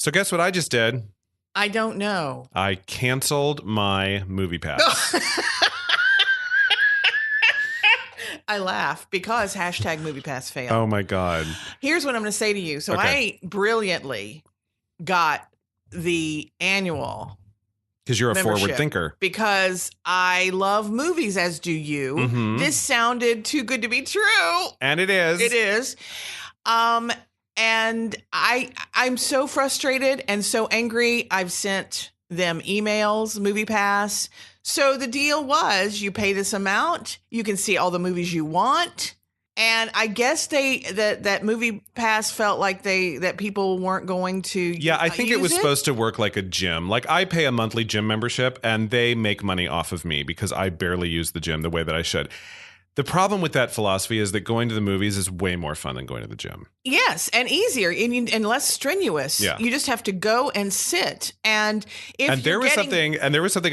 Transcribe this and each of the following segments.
So guess what I just did? I don't know. I canceled my movie pass. I laugh because #MoviePass fail. Oh my God. Here's what I'm going to say to you. So Okay. I brilliantly got the annual Because you're a membership forward thinker. because I love movies, as do you. Mhm. This sounded too good to be true. And it is. It is. And I'm so frustrated and so angry. I've sent them emails, MoviePass. So the deal was you pay this amount, you can see all the movies you want. And I guess that MoviePass felt like that people weren't going to. Yeah, I think it was use supposed to work like a gym. Like I pay a monthly gym membership and they make money off of me because I barely use the gym the way that I should. The problem with that philosophy is that going to the movies is way more fun than going to the gym. Yes, and easier and less strenuous. Yeah. You just have to go and sit. And there was something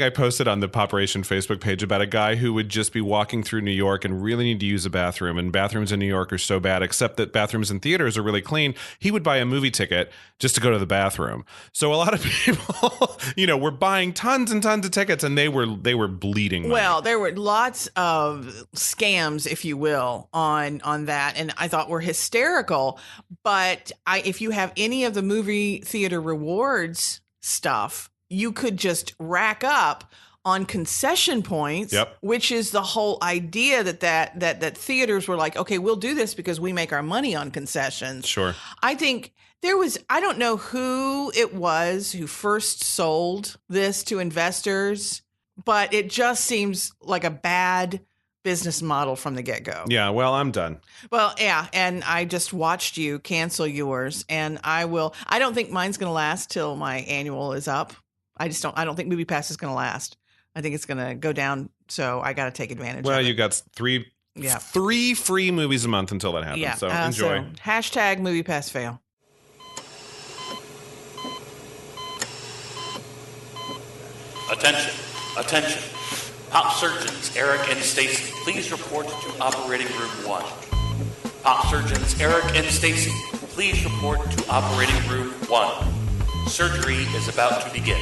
I posted on the Popration Facebook page about a guy who would just be walking through New York and really need to use a bathroom, and bathrooms in New York are so bad, except that bathrooms in theaters are really clean. He would buy a movie ticket just to go to the bathroom. So a lot of people, were buying tons and tons of tickets, and they were bleeding money. Well, there were lots of scams, if you will, on that, and I thought were hysterical. But if you have any of the movie theater rewards stuff, you could just rack up on concession points, Yep. which is the whole idea that theaters were like, okay, we'll do this because we make our money on concessions. Sure. I think I don't know who it was who first sold this to investors, but it just seems like a bad business model from the get-go. Yeah, well, I'm done. Well, yeah, and I just watched you cancel yours, and I don't think mine's going to last till my annual is up. I don't think MoviePass is going to last. I think it's going to go down, so I got to take advantage of it. Well, you got three free movies a month until that happens, Yeah, so enjoy. #MoviePass fail. Attention. Pop surgeons Eric and Stacey, please report to operating room 1. Pop surgeons Eric and Stacey, please report to operating room 1. Surgery is about to begin.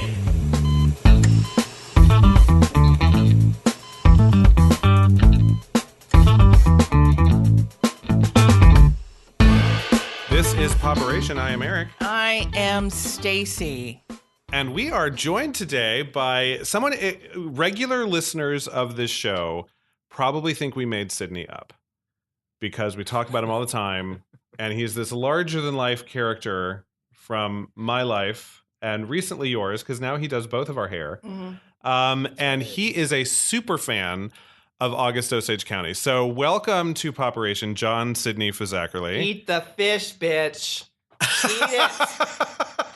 This is Popration. I am Eric. I am Stacey. And we are joined today by someone, regular listeners of this show probably think we made Sidney up because we talk about him all the time. And he's this larger than life character from my life and recently yours, because now he does both of our hair. Mm-hmm. And he is a super fan of August Osage County. So welcome to Popration, John Sidney Fazzackerly. Eat the fish, bitch. Eat it.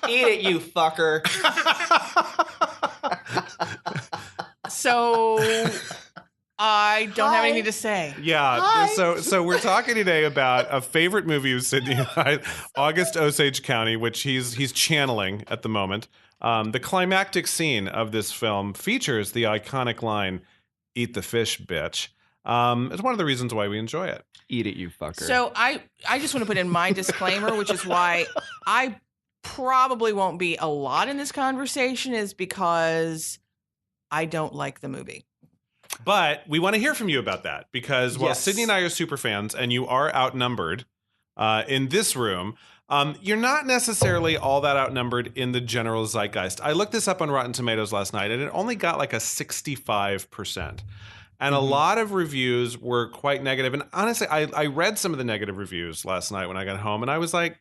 Eat it, you fucker. So I don't have anything to say. Yeah. Hi. So we're talking today about a favorite movie of Sidney, August Osage County, which he's channeling at the moment. The climactic scene of this film features the iconic line, "Eat the fish, bitch." It's one of the reasons why we enjoy it. Eat it, you fucker. So I just want to put in my disclaimer, which is why I probably won't be a lot in this conversation, is because I don't like the movie. But we want to hear from you about that because while Yes. Sidney and I are super fans and you are outnumbered in this room, you're not necessarily all that outnumbered in the general zeitgeist. I looked this up on Rotten Tomatoes last night and it only got like a 65%. And a lot of reviews were quite negative. And honestly, I read some of the negative reviews last night when I got home and I was like,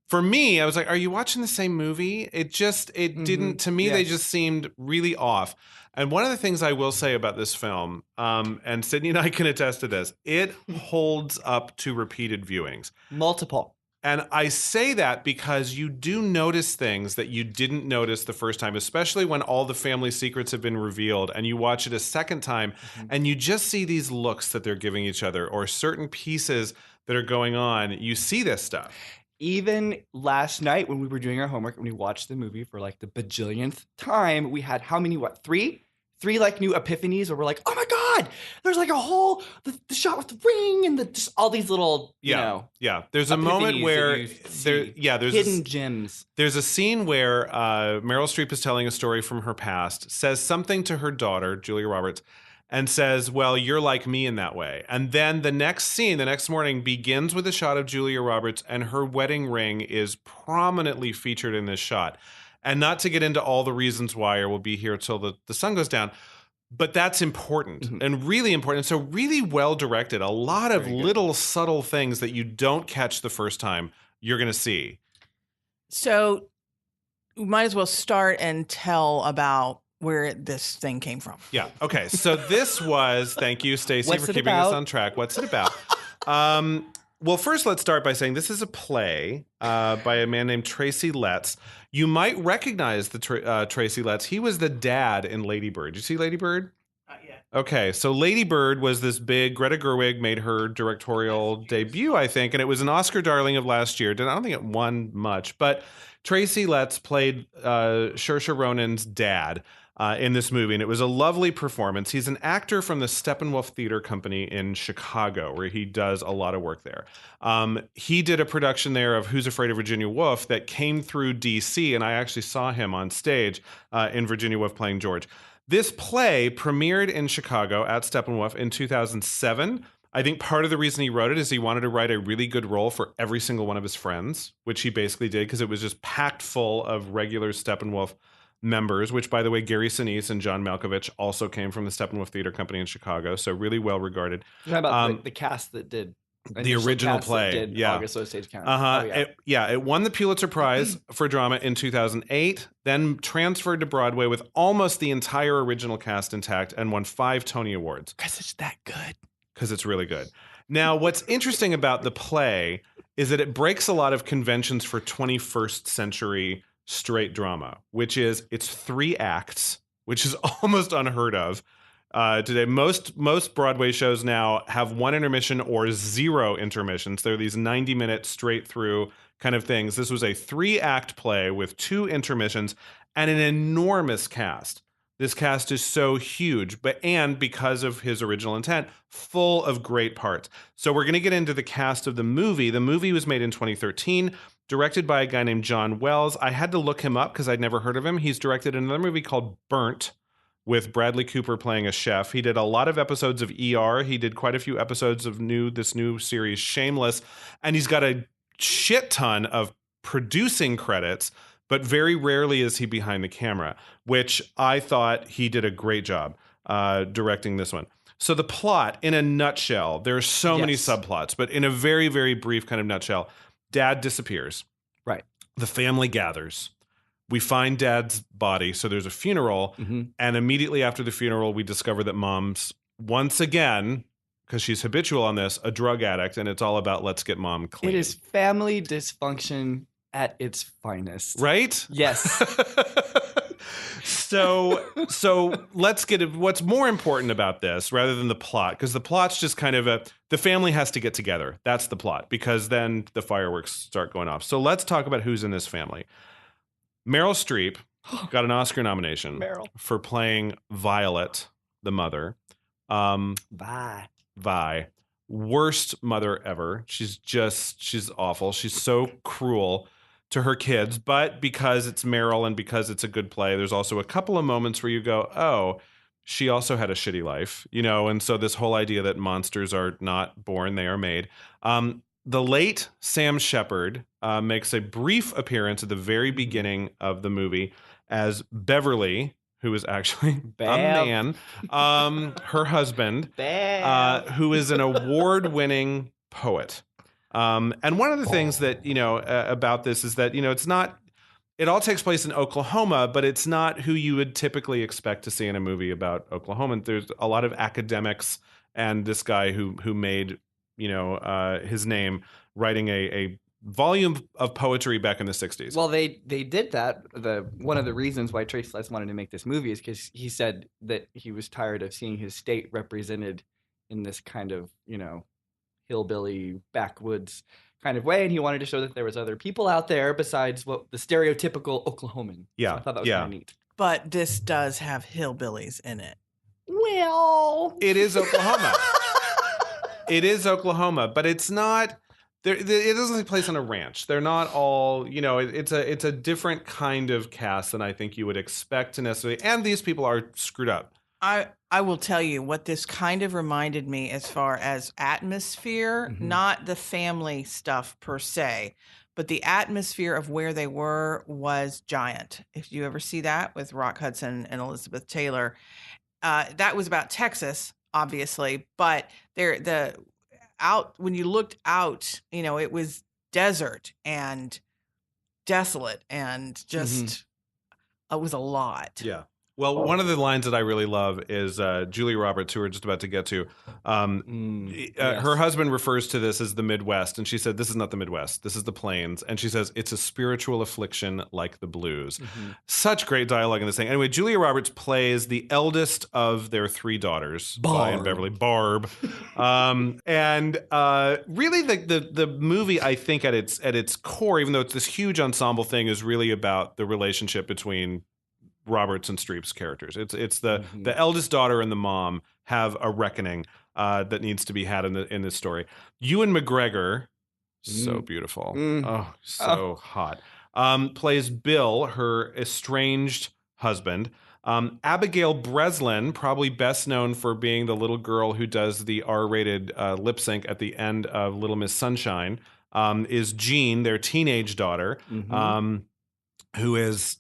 for me, I was like, are you watching the same movie? It didn't, to me, they just seemed really off. And one of the things I will say about this film, and Sidney and I can attest to this, it holds up to repeated viewings. Multiple. And I say that because you do notice things that you didn't notice the first time, especially when all the family secrets have been revealed and you watch it a second time and you just see these looks that they're giving each other or certain pieces that are going on. You see this stuff. Even last night when we were doing our homework and we watched the movie for like the bajillionth time, we had how many, three 3 like new epiphanies where we're like, oh my God, there's like a whole, the shot with the ring and just all these little, you know. Yeah. There's a moment epiphanies where that you see. there's hidden gems. There's a scene where Meryl Streep is telling a story from her past, says something to her daughter, Julia Roberts, and says, well, you're like me in that way. And then the next scene, the next morning, begins with a shot of Julia Roberts, and her wedding ring is prominently featured in this shot. And not to get into all the reasons why, or we'll be here till the sun goes down, but that's important and really important. So really well directed. A lot of little subtle things that you don't catch the first time you're going to see. So we might as well start and tell about where this thing came from. Yeah. Okay. So this was, thank you, Stacey, for keeping us on track. What's it about? Well, first, let's start by saying this is a play by a man named Tracy Letts. You might recognize the Tracy Letts. He was the dad in Lady Bird. Did you see Lady Bird? Okay, so Lady Bird was this big, Greta Gerwig made her directorial debut, I think, and it was an Oscar darling of last year. I don't think it won much, but Tracy Letts played Saoirse Ronan's dad in this movie, and it was a lovely performance. He's an actor from the Steppenwolf Theater Company in Chicago, where he does a lot of work there. He did a production there of Who's Afraid of Virginia Woolf that came through D.C., and I actually saw him on stage in Virginia Woolf playing George. This play premiered in Chicago at Steppenwolf in 2007. I think part of the reason he wrote it is he wanted to write a really good role for every single one of his friends, which he basically did because it was just packed full of regular Steppenwolf members, which, by the way, Gary Sinise and John Malkovich also came from the Steppenwolf Theater Company in Chicago, so really well regarded. You're talking about the cast that did the original play, August Osage County. It won the Pulitzer Prize for drama in 2008, then transferred to Broadway with almost the entire original cast intact, and won 5 Tony Awards. Because it's that good. Because it's really good. Now, what's interesting about the play is that it breaks a lot of conventions for 21st century straight drama, which is it's 3 acts, which is almost unheard of. Today, most Broadway shows now have 1 intermission or 0 intermissions. They're these 90-minute straight through kind of things. This was a 3-act play with 2 intermissions and an enormous cast. This cast is so huge, and because of his original intent, full of great parts. So we're going to get into the cast of the movie. The movie was made in 2013, directed by a guy named John Wells. I had to look him up because I'd never heard of him. He's directed another movie called Burnt, with Bradley Cooper playing a chef. He did a lot of episodes of ER. He did quite a few episodes of this new series, Shameless. And he's got a shit ton of producing credits, but very rarely is he behind the camera, which I thought he did a great job directing this one. So the plot, in a nutshell, there are so many subplots, but in a very, very brief kind of nutshell, Dad disappears. Right. The family gathers. We find Dad's body, so there's a funeral, and immediately after the funeral, we discover that Mom's, once again, because she's habitual on this, a drug addict, and it's all about let's get Mom clean. It is family dysfunction at its finest. Right? Yes. So let's get what's more important about this rather than the plot, because the plot's just kind of the family has to get together. That's the plot, because then the fireworks start going off. So let's talk about who's in this family. Meryl Streep got an Oscar nomination for playing Violet, the mother. Vi. Worst mother ever. She's awful. She's so cruel to her kids. But because it's Meryl and because it's a good play, there's also a couple of moments where you go, oh, she also had a shitty life, and so this whole idea that monsters are not born, they are made. The late Sam Shepard makes a brief appearance at the very beginning of the movie as Beverly, who is actually a man, her husband, who is an award-winning poet. And one of the things that, about this is that, it's not, it all takes place in Oklahoma, but it's not who you would typically expect to see in a movie about Oklahoma. There's a lot of academics and this guy who made his name writing a volume of poetry back in the 60s. Well, they did that. One of the reasons why Tracy Letts wanted to make this movie is because he said that he was tired of seeing his state represented in this kind of, hillbilly backwoods kind of way, and he wanted to show that there was other people out there besides what the stereotypical Oklahoman. Yeah, so I thought that was kind of neat. but this does have hillbillies in it. Well, It is Oklahoma. It is Oklahoma, but it's not. It doesn't take place on a ranch. They're not all. It's a different kind of cast than I think you would expect to necessarily. And these people are screwed up. I will tell you what this kind of reminded me as far as atmosphere, not the family stuff per se, but the atmosphere of where they were was Giant. If you ever see that with Rock Hudson and Elizabeth Taylor, that was about Texas, obviously, but when you looked out, it was desert and desolate and just it was a lot. Yeah. Well, one of the lines that I really love is Julia Roberts, who we're just about to get to. Yes. Her husband refers to this as the Midwest, and she said, "This is not the Midwest. This is the Plains." And she says, "It's a spiritual affliction like the blues." Such great dialogue in this thing. Anyway, Julia Roberts plays the eldest of their 3 daughters, Vi and Beverly, Barb. And really, the movie, I think, at its core, even though it's this huge ensemble thing, is really about the relationship between Roberts and Streep's characters. It's the eldest daughter and the mom have a reckoning that needs to be had in this story. Ewan MacGregor, so beautiful, hot, plays Bill, her estranged husband. Abigail Breslin, probably best known for being the little girl who does the R-rated lip sync at the end of Little Miss Sunshine, is Jean, their teenage daughter, who is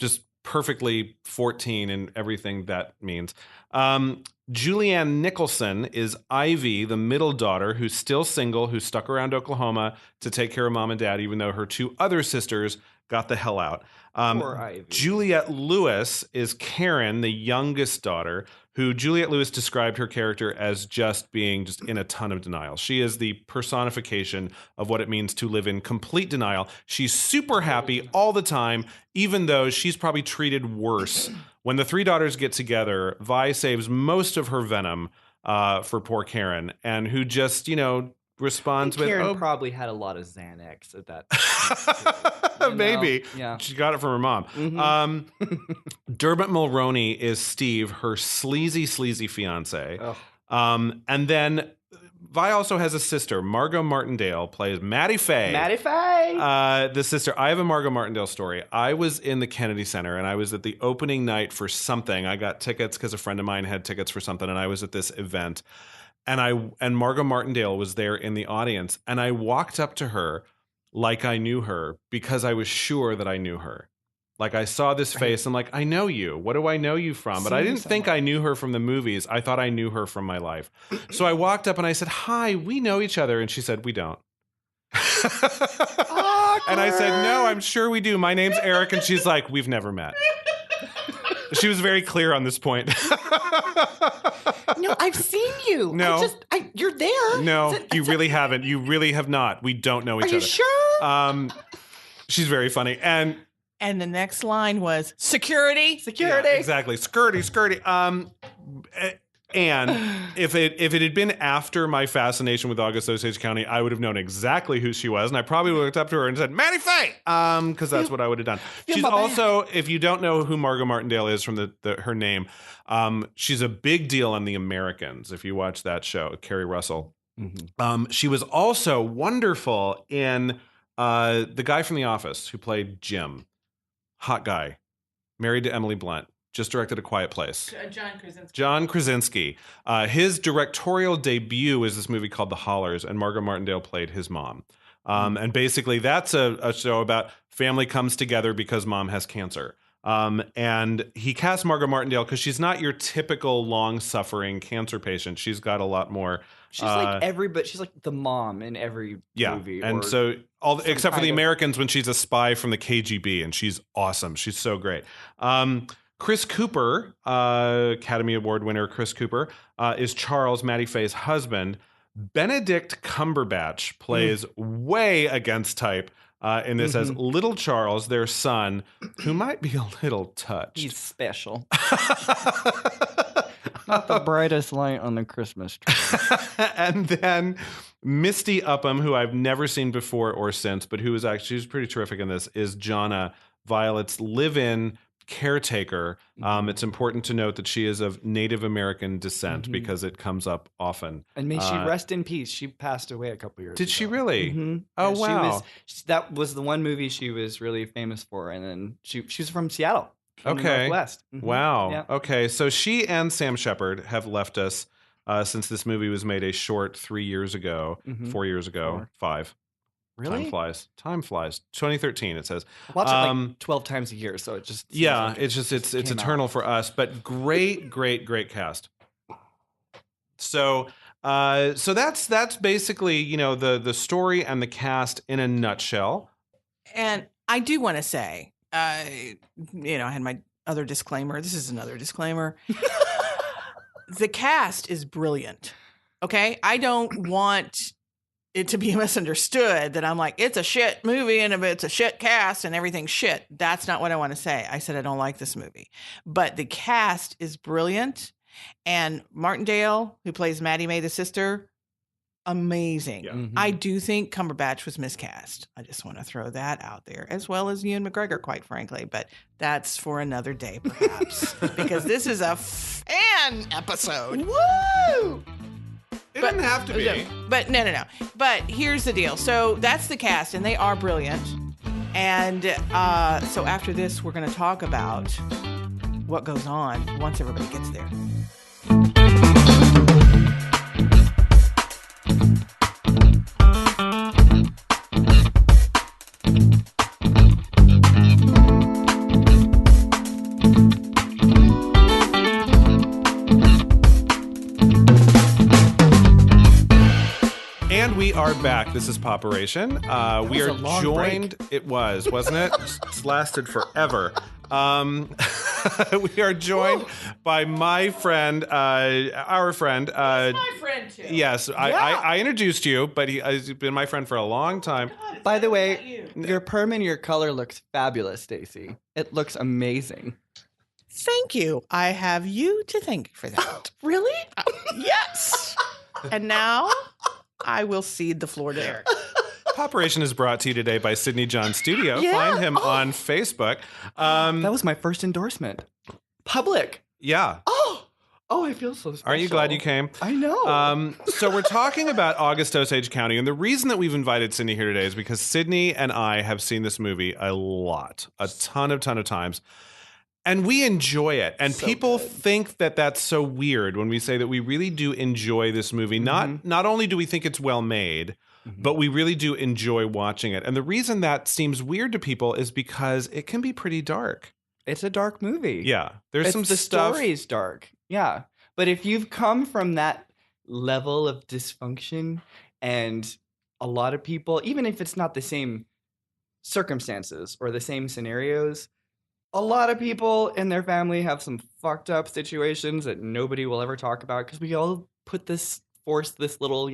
just perfectly 14 and everything that means. Julianne Nicholson is Ivy, the middle daughter, who's still single, who stuck around Oklahoma to take care of mom and dad, even though her 2 other sisters got the hell out. Poor Ivy. Juliette Lewis is Karen, the youngest daughter, who Juliette Lewis described her character as just being in a ton of denial. She is the personification of what it means to live in complete denial. She's super happy all the time, even though she's probably treated worse. When the 3 daughters get together, Vi saves most of her venom for poor Karen, and who just, responds with, Karen probably had a lot of Xanax at that. Maybe. Yeah. She got it from her mom. Dermot Mulroney is Steve, her sleazy fiance. And then Vi also has a sister. Margot Martindale plays Maddie Faye. The sister. I have a Margot Martindale story. I was in the Kennedy Center, and I was at the opening night for something. I got tickets because a friend of mine had tickets for something, and I was at this event. And Margot Martindale was there in the audience, and I walked up to her like I knew her because I was sure that I knew her. Like, I saw this face. I'm like, I know you. What do I know you from? But I didn't think I knew her from the movies. I thought I knew her from my life. So I walked up and I said, "Hi, we know each other." And she said, "We don't." And I said, "No, I'm sure we do. My name's Eric." And she's like, "We've never met." She was very clear on this point. No, I've seen you. No. You're there. No, you really haven't. You really have not. We don't know each other. Are you sure? She's very funny. And the next line was security. yeah, exactly. Skirty. And if it had been after my fascination with August Osage County, I would have known exactly who she was, and I probably would have looked up to her and said, "Maddie Faye," because that's what I would have done. She's also, if you don't know who Margot Martindale is from her name, she's a big deal on The Americans. If you watch that show, Kerry Russell, she was also wonderful in the guy from The Office who played Jim, hot guy, married to Emily Blunt. Just directed A Quiet Place. John Krasinski. His directorial debut is this movie called The Hollers, and Margot Martindale played his mom. And basically, that's a show about family comes together because mom has cancer. And he cast Margot Martindale because she's not your typical long-suffering cancer patient. She's got a lot more. She's like she's like the mom in every movie. And so except for The Americans, when she's a spy from the KGB, and she's awesome. She's so great. Chris Cooper, Academy Award winner Chris Cooper, is Charles, Maddie Faye's husband. Benedict Cumberbatch plays way against type in this as little Charles, their son, who might be a little touched. He's special. Not the brightest light on the Christmas tree. And then Misty Upham, who I've never seen before or since, but who is actually, she's pretty terrific in this, is Jonna, Violet's live-in caretaker. It's important to note that she is of Native American descent because it comes up often. And may she rest in peace. She passed away a couple years ago. Did she really? Oh, Yeah, wow. That was the one movie she was really famous for. And then she was from Seattle, from the Northwest. Wow. Yeah. Okay. So she and Sam Shepard have left us since this movie was made a short 3 years ago, 4 years ago, 5. Really? Time flies. 2013, it says. I watch it like 12 times a year, so it just seems like it's eternal for us. But great cast. So that's basically the story and the cast in a nutshell. And I do want to say, I had my other disclaimer. This is another disclaimer. The cast is brilliant. Okay, I don't want it to be misunderstood that I'm like, it's a shit movie and it's a shit cast and everything's shit. That's not what I want to say. I said I don't like this movie. But the cast is brilliant. And Martindale, who plays Maddie Mae, the sister, amazing. Yeah. I do think Cumberbatch was miscast. I just want to throw that out there, as well as Ewan MacGregor, quite frankly. But that's for another day, perhaps. Because this is a fan episode. Woo! It didn't have to be. But no. But here's the deal. So that's the cast, and they are brilliant. And so after this, we're going to talk about what goes on once everybody gets there. And we are back. This is Popperation. We are joined. Break. It was, wasn't it? It's lasted forever. We are joined by my friend, our friend. My friend too. Yes, I introduced you, but he's been my friend for a long time. By the way, your perm and your color looks fabulous, Stacey. It looks amazing. Thank you. I have you to thank for that. Really? Yes. And now I will cede the floor to Eric. Popperation is brought to you today by Sidney John Studio. Yeah. Find him on Facebook. That was my first endorsement. Public. Yeah. Oh, I feel so special. Aren't you glad you came? I know. So we're talking about August Osage County, and the reason that we've invited Sidney here today is because Sidney and I have seen this movie a ton of times. And we enjoy it. And So people good. think that that's so weird when we say that we really do enjoy this movie. Not only do we think it's well made, but we really do enjoy watching it. And the reason that seems weird to people is because it can be pretty dark. It's a dark movie. Yeah. There's some the stuff. story is dark. Yeah. But if you've come from that level of dysfunction, and a lot of people, even if it's not the same circumstances or the same scenarios, a lot of people in their family have some fucked up situations that nobody will ever talk about because we all force this little,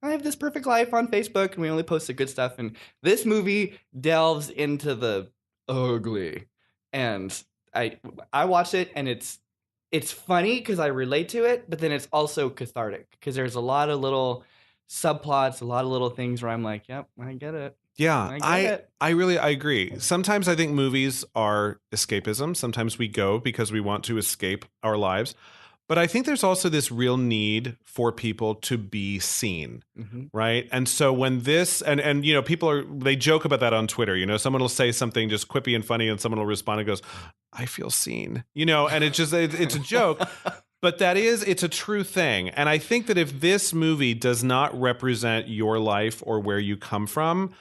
I have this perfect life on Facebook and we only post the good stuff. And this movie delves into the ugly. And I watched it and it's funny because I relate to it, but then it's also cathartic because there's a lot of little subplots, a lot of little things where I'm like, yep, I get it. Yeah, I agree. Sometimes I think movies are escapism. Sometimes we go because we want to escape our lives. But I think there's also this real need for people to be seen, right? And so when this, and people they joke about that on Twitter. Someone will say something just quippy and funny and someone will respond and goes, I feel seen, and it's a joke. But it's a true thing. And I think that if this movie does not represent your life or where you come from,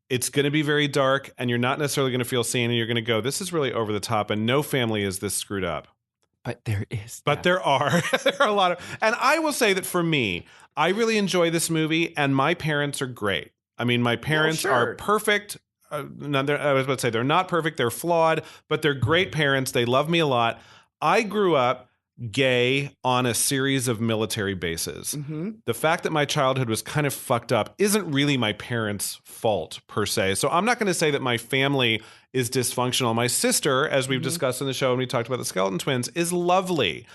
it's going to be very dark and you're not necessarily going to feel seen and you're going to go, this is really over the top and no family is this screwed up. But there is. But there are a lot of, and I will say that for me, I really enjoy this movie and my parents are great. I mean, my parents are perfect. I was about to say they're not perfect. They're flawed, but they're great parents. They love me a lot. I grew up gay on a series of military bases. The fact that my childhood was kind of fucked up isn't really my parents' fault per se. So I'm not going to say that my family is dysfunctional. My sister, as we've discussed in the show and we talked about the skeleton twins, is lovely.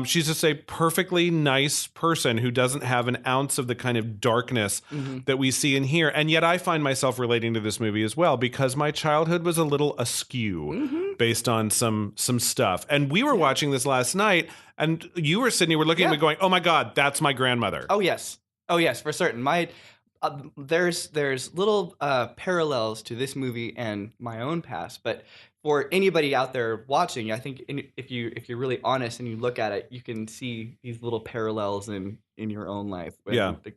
She's just a perfectly nice person who doesn't have an ounce of the kind of darkness that we see in here. And yet I find myself relating to this movie as well because my childhood was a little askew based on some stuff. And we were watching this last night, and you were, Sidney, were looking at me going, oh my God, that's my grandmother. Oh, yes, for certain. There's little parallels to this movie and my own past, but for anybody out there watching, I think if you're really honest and you look at it, you can see these little parallels in your own life.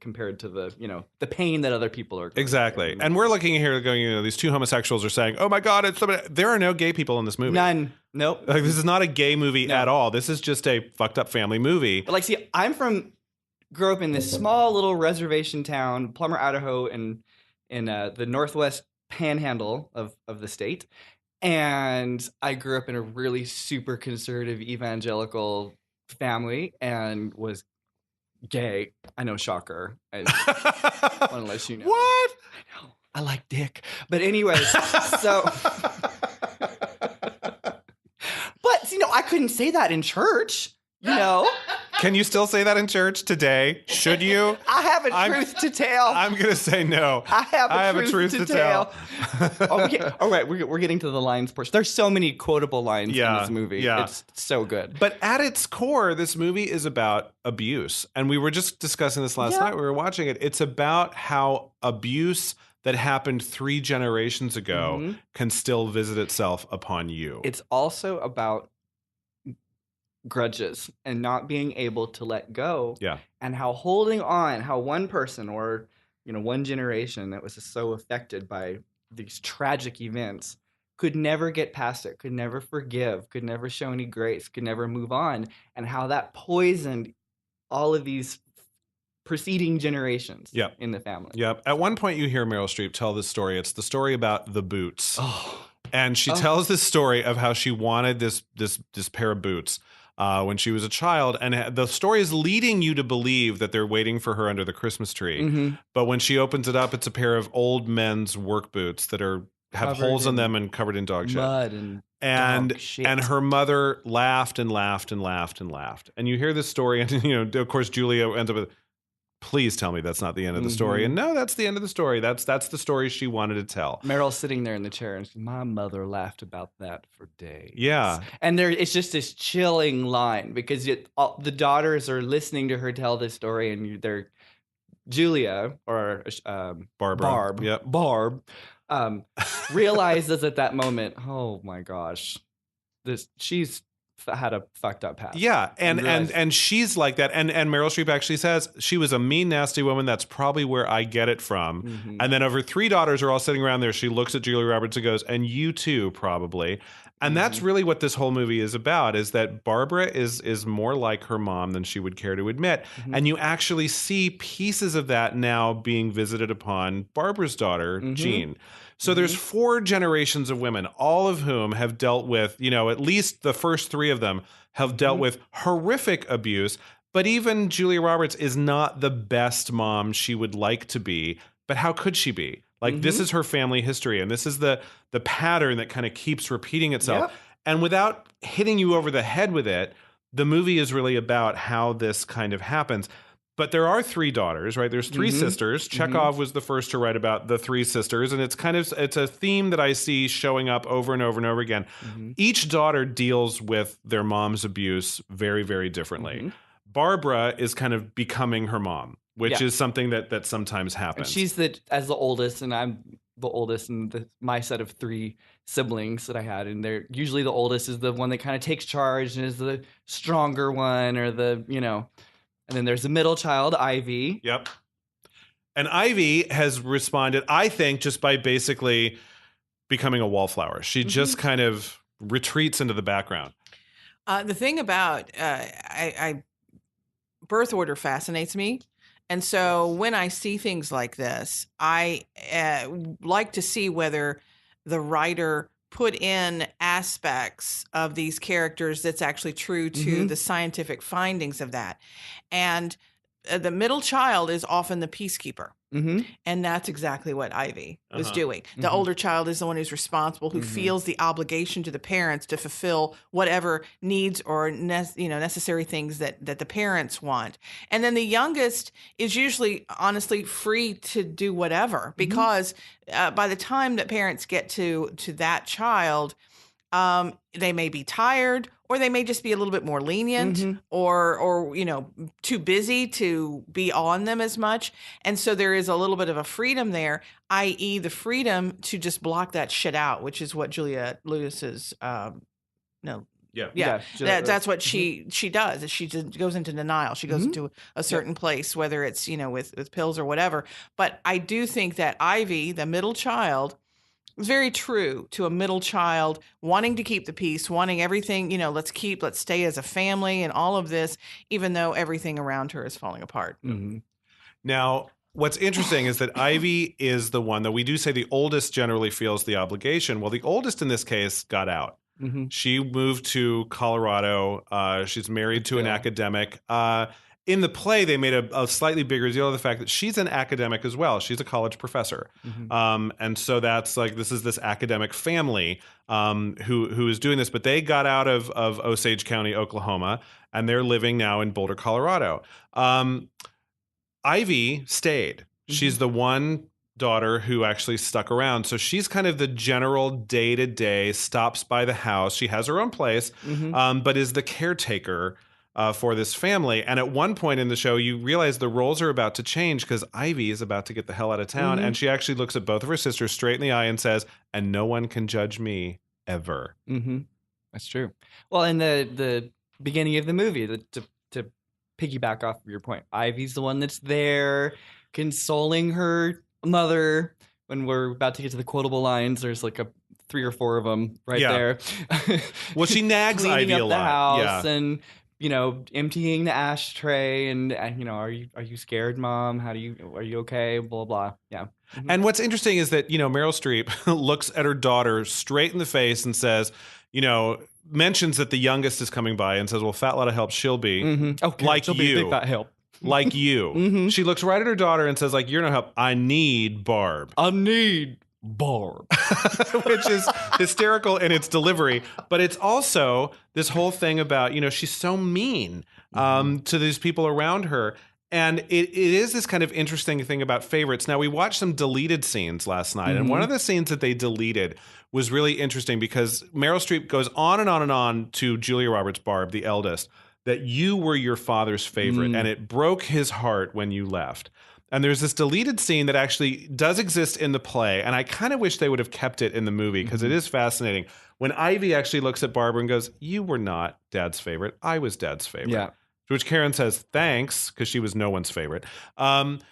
Compared to the pain that other people are going exactly. through. And we're looking here going, these two homosexuals are saying, oh my God, there are no gay people in this movie. None. Nope. Like, this is not a gay movie at all. This is just a fucked up family movie. But see, grew up in this small little reservation town, Plummer, Idaho, in the northwest panhandle of the state. And I grew up in a really super conservative evangelical family and was gay. I know, shocker. I want to let you know. What? I know. I like dick. But anyways, so... But, I couldn't say that in church, Can you still say that in church today? Should you? I have a truth to tell. I'm going to say no. I have a truth to tell. All right, we're getting to the lines portion. There's so many quotable lines in this movie. Yeah. It's so good. But at its core, this movie is about abuse. And we were just discussing this last night. We were watching it. It's about how abuse that happened 3 generations ago can still visit itself upon you. It's also about grudges and not being able to let go. Yeah. And how holding on, how one person or one generation that was so affected by these tragic events could never get past it, could never forgive, could never show any grace, could never move on, and how that poisoned all of these preceding generations in the family. Yep. At one point you hear Meryl Streep tell this story. It's the story about the boots. And she tells this story of how she wanted this pair of boots when she was a child. And the story is leading you to believe that they're waiting for her under the Christmas tree. But when she opens it up, it's a pair of old men's work boots that have Covered holes in in them and covered in dog shit. Mud and dog shit. And her mother laughed and laughed and laughed and laughed. And you hear this story, and of course Julia ends up with, please tell me that's not the end of the story. And no, that's the end of the story. That's the story she wanted to tell. Meryl's sitting there in the chair and my mother laughed about that for days. Yeah. And it's just this chilling line because the daughters are listening to her tell this story and they're Julia or Barbara. Barb realizes at that moment, oh my gosh, she's had a fucked up past. Yeah, and she's like that. And Meryl Streep actually says she was a mean, nasty woman. That's probably where I get it from. And then of her 3 daughters are all sitting around there. She looks at Julia Roberts and goes, and you too, probably. And that's really what this whole movie is about, is that Barbara is more like her mom than she would care to admit. And you actually see pieces of that now being visited upon Barbara's daughter, Jean. So there's 4 generations of women, all of whom have dealt with, at least the first 3 of them have dealt with horrific abuse. But even Julia Roberts is not the best mom she would like to be. But how could she be? Like, this is her family history. And this is the pattern that kind of keeps repeating itself. Yep. And without hitting you over the head with it, the movie is really about how this kind of happens. But there are 3 daughters, right? There's 3 sisters. Chekhov was the first to write about the 3 sisters. And it's a theme that I see showing up over and over and over again. Each daughter deals with their mom's abuse very, very differently. Barbara is kind of becoming her mom, which is something that sometimes happens. And she's as the oldest, and I'm the oldest in my set of 3 siblings that I had. And they're usually the oldest is the one that kind of takes charge and is the stronger one or And then there's the middle child, Ivy. Yep. And Ivy has responded, I think, just by basically becoming a wallflower. She just kind of retreats into the background. The thing about birth order fascinates me. And so when I see things like this, I like to see whether the writer put in aspects of these characters that's actually true to the scientific findings of that. And the middle child is often the peacekeeper. Mm-hmm. And that's exactly what Ivy was Uh-huh. doing. The older child is the one who's responsible, who feels the obligation to the parents to fulfill whatever needs or necessary things that the parents want. And then the youngest is usually, honestly, free to do whatever, because by the time that parents get to that child, they may be tired, or they may just be a little bit more lenient, or too busy to be on them as much. And so there is a little bit of a freedom there, i.e. the freedom to just block that shit out, which is what Julia Lewis's no. Yeah. That's what she does. Is she goes into denial. She goes into a certain place, whether it's with pills or whatever. But I do think that Ivy, the middle child, it's very true to a middle child wanting to keep the peace, wanting everything, let's stay as a family and all of this, even though everything around her is falling apart. Mm-hmm. Now, what's interesting is that Ivy is the one that we do say the oldest generally feels the obligation. Well, the oldest in this case got out. Mm-hmm. She moved to Colorado. She's married to an academic. In the play, they made a slightly bigger deal of the fact that she's an academic as well. She's a college professor. And so that's this is this academic family who is doing this. But they got out of Osage County, Oklahoma, and they're living now in Boulder, Colorado. Ivy stayed. She's the one daughter who actually stuck around. So she's kind of the general day-to-day, stops by the house. She has her own place, but is the caretaker for this family. And at one point in the show, you realize the roles are about to change because Ivy is about to get the hell out of town. And she actually looks at both of her sisters straight in the eye and says, "And no one can judge me ever." That's true. Well, in the beginning of the movie, to piggyback off of your point, Ivy's the one that's there consoling her mother when we're about to get to the quotable lines. There's like 3 or 4 of them there. Well, she nags Cleaning Ivy up a the lot. house and emptying the ashtray and are you scared, Mom? Are you okay? Blah blah. Yeah. And what's interesting is that Meryl Streep looks at her daughter straight in the face and says, mentions that the youngest is coming by and says, "Well, fat lot of help she'll be, Okay, like she'll be a you, big fat help." like you." She looks right at her daughter and says, "You're no help. I need Barb." I need Barb. Which is hysterical in its delivery. But it's also this whole thing about, she's so mean to these people around her. And it is this kind of interesting thing about favorites. Now, we watched some deleted scenes last night. And one of the scenes that they deleted was really interesting because Meryl Streep goes on and on and on to Julia Roberts' Barb, the eldest, that you were your father's favorite. And it broke his heart when you left. And there's this deleted scene that actually does exist in the play. And I kind of wish they would have kept it in the movie because it is fascinating. When Ivy actually looks at Barbara and goes, "You were not Dad's favorite. I was Dad's favorite." Yeah. To which Karen says, "Thanks," because she was no one's favorite.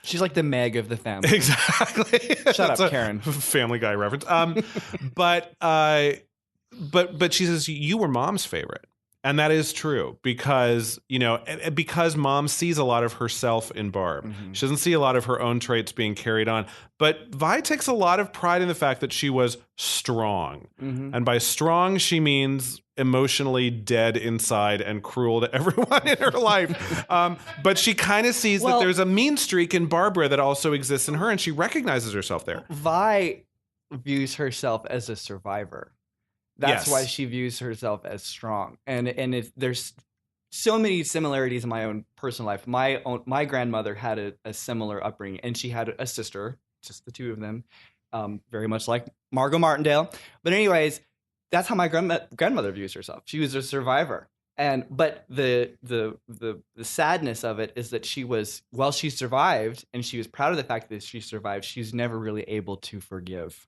She's like the Meg of the family. Exactly. Shut That's up, a Karen. Family Guy reference. But she says, "You were Mom's favorite." And that is true because, because Mom sees a lot of herself in Barb. She doesn't see a lot of her own traits being carried on. But Vi takes a lot of pride in the fact that she was strong. And by strong, she means emotionally dead inside and cruel to everyone in her life. But she kind of sees that there's a mean streak in Barbara that also exists in her, and she recognizes herself there. Vi views herself as a survivor. That's Yes. why she views herself as strong. And there's so many similarities in my own personal life. My grandmother had a similar upbringing, and she had a sister, just the two of them, very much like Margot Martindale. But anyways, that's how my grandmother views herself. She was a survivor. But the sadness of it is that she survived, and she was proud of the fact that she survived, she's never really able to forgive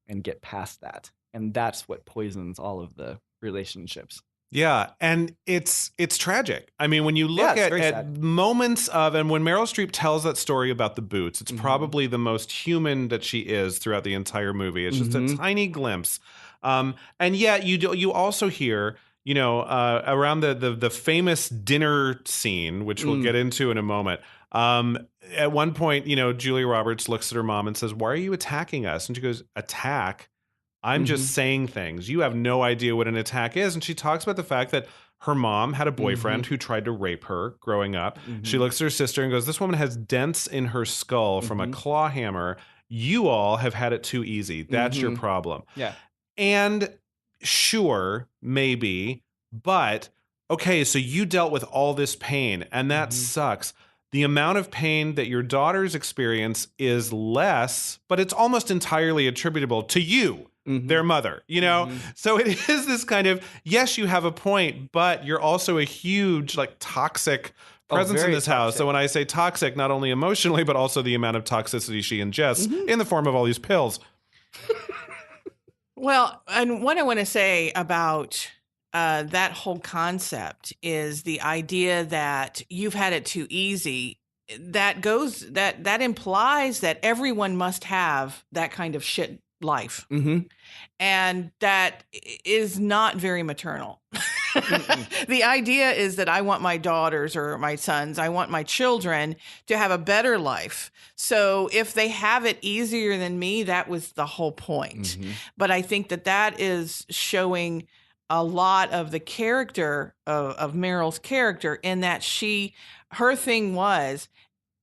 and get past that. And that's what poisons all of the relationships. Yeah, and it's tragic. I mean, when you look at moments of, and when Meryl Streep tells that story about the boots, it's probably the most human that she is throughout the entire movie. It's just a tiny glimpse. And yet you also hear, around the famous dinner scene, which we'll get into in a moment. At one point, Julia Roberts looks at her mom and says, "Why are you attacking us?" And she goes, "Attack? I'm just saying things. You have no idea what an attack is. And she talks about the fact that her mom had a boyfriend who tried to rape her growing up. She looks at her sister and goes, this woman has dents in her skull from a claw hammer. You all have had it too easy. That's your problem. Yeah. And sure, maybe, but okay, so you dealt with all this pain and that sucks. The amount of pain that your daughters experience is less, but it's almost entirely attributable to you. Their mother, you know? So it is this kind of, yes, you have a point, but you're also a huge, like, toxic presence in this house. So when I say toxic, not only emotionally, but also the amount of toxicity she ingests in the form of all these pills. Well, and what I want to say about that whole concept is the idea that you've had it too easy. That implies that everyone must have that kind of shit life. And that is not very maternal. The idea is that I want my daughters or my sons, I want my children to have a better life. So if they have it easier than me, that was the whole point. But I think that is showing a lot of the character of Meryl's character, in that her thing was,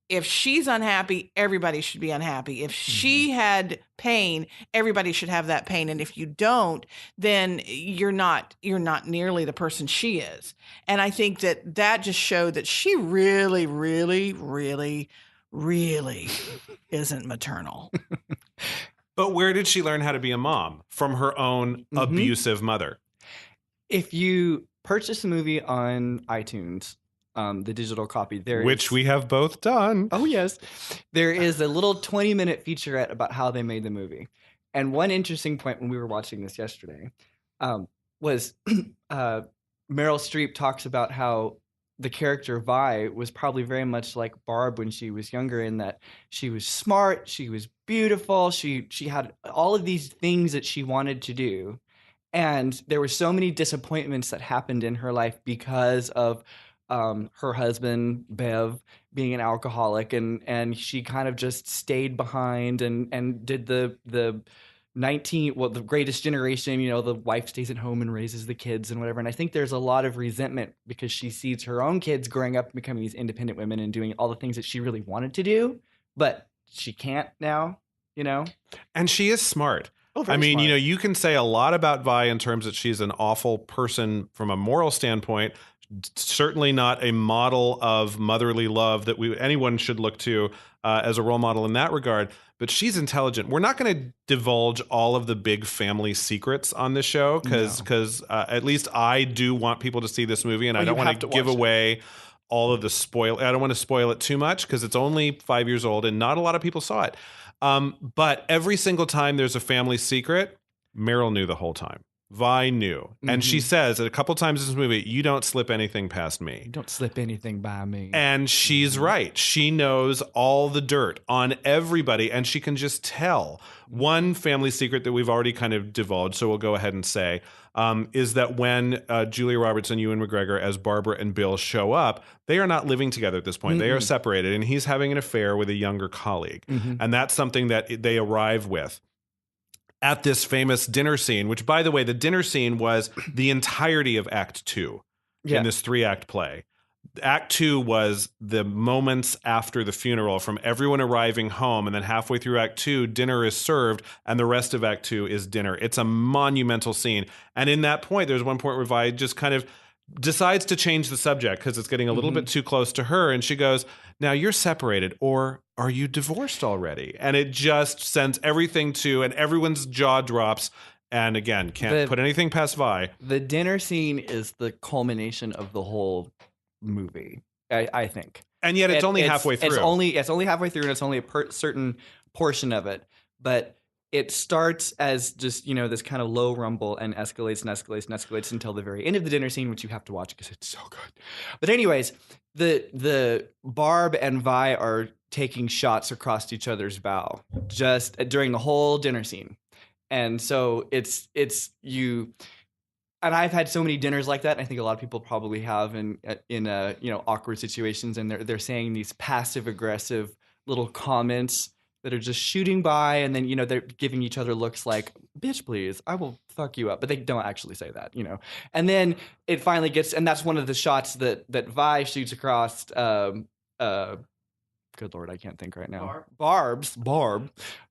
if she's unhappy, everybody should be unhappy. If she had pain, everybody should have that pain. And if you don't, then you're not nearly the person she is. And I think that just showed that she really, really, really, really isn't maternal. But where did she learn how to be a mom? From her own abusive mother. If you purchase the movie on iTunes, the digital copy, which we have both done. Oh, yes. There is a little 20-minute featurette about how they made the movie. And one interesting point when we were watching this yesterday was Meryl Streep talks about how the character Vi was probably very much like Barb when she was younger, in that she was smart, she was beautiful, she had all of these things that she wanted to do. And there were so many disappointments that happened in her life because of her husband, Bev, being an alcoholic, and she kind of just stayed behind and did the greatest generation, the wife stays at home and raises the kids and whatever. And I think there's a lot of resentment because she sees her own kids growing up and becoming these independent women and doing all the things that she really wanted to do, but she can't now, And she is smart. I mean, smart. You can say a lot about Vi in terms that she's an awful person from a moral standpoint. Certainly not a model of motherly love that anyone should look to as a role model in that regard. But she's intelligent. We're not going to divulge all of the big family secrets on this show because at least I do want people to see this movie, and I don't want to give away all of the spoil. I don't want to spoil it too much because it's only 5 years old and not a lot of people saw it. But every single time there's a family secret, Meryl knew the whole time. Vi knew. And she says a couple times in this movie, you don't slip anything past me. You don't slip anything by me. And she's right. She knows all the dirt on everybody, and she can just tell. One family secret that we've already kind of divulged, so we'll go ahead and say, is that when Julia Roberts and Ewan MacGregor as Barbara and Bill show up, they are not living together at this point. They are separated, and he's having an affair with a younger colleague. And that's something that they arrive with at this famous dinner scene, which, by the way, the dinner scene was the entirety of Act 2 in this 3-act play. Act 2 was the moments after the funeral, from everyone arriving home, and then halfway through Act 2, dinner is served, and the rest of Act 2 is dinner. It's a monumental scene. And in that point, there's one point where Vi just kind of decides to change the subject because it's getting a little bit too close to her, and she goes, now you're separated, or are you divorced already? And it just sends everything to, and everyone's jaw drops. And again, can't put anything past Vi. The dinner scene is the culmination of the whole movie, I think. And yet it's only halfway through. It's only halfway through, and it's only a certain portion of it. But it starts as just, this kind of low rumble and escalates and escalates and escalates until the very end of the dinner scene, which you have to watch because it's so good. But anyways, the Barb and Vi are taking shots across each other's bow just during the whole dinner scene. And so it's you, and I've had so many dinners like that. And I think a lot of people probably have in awkward situations, and they're saying these passive aggressive little comments that are just shooting by, and then, they're giving each other looks like, bitch, please, I will fuck you up. But they don't actually say that, And then it finally gets, and that's one of the shots that Vi shoots across, good Lord, I can't think right now. Barb,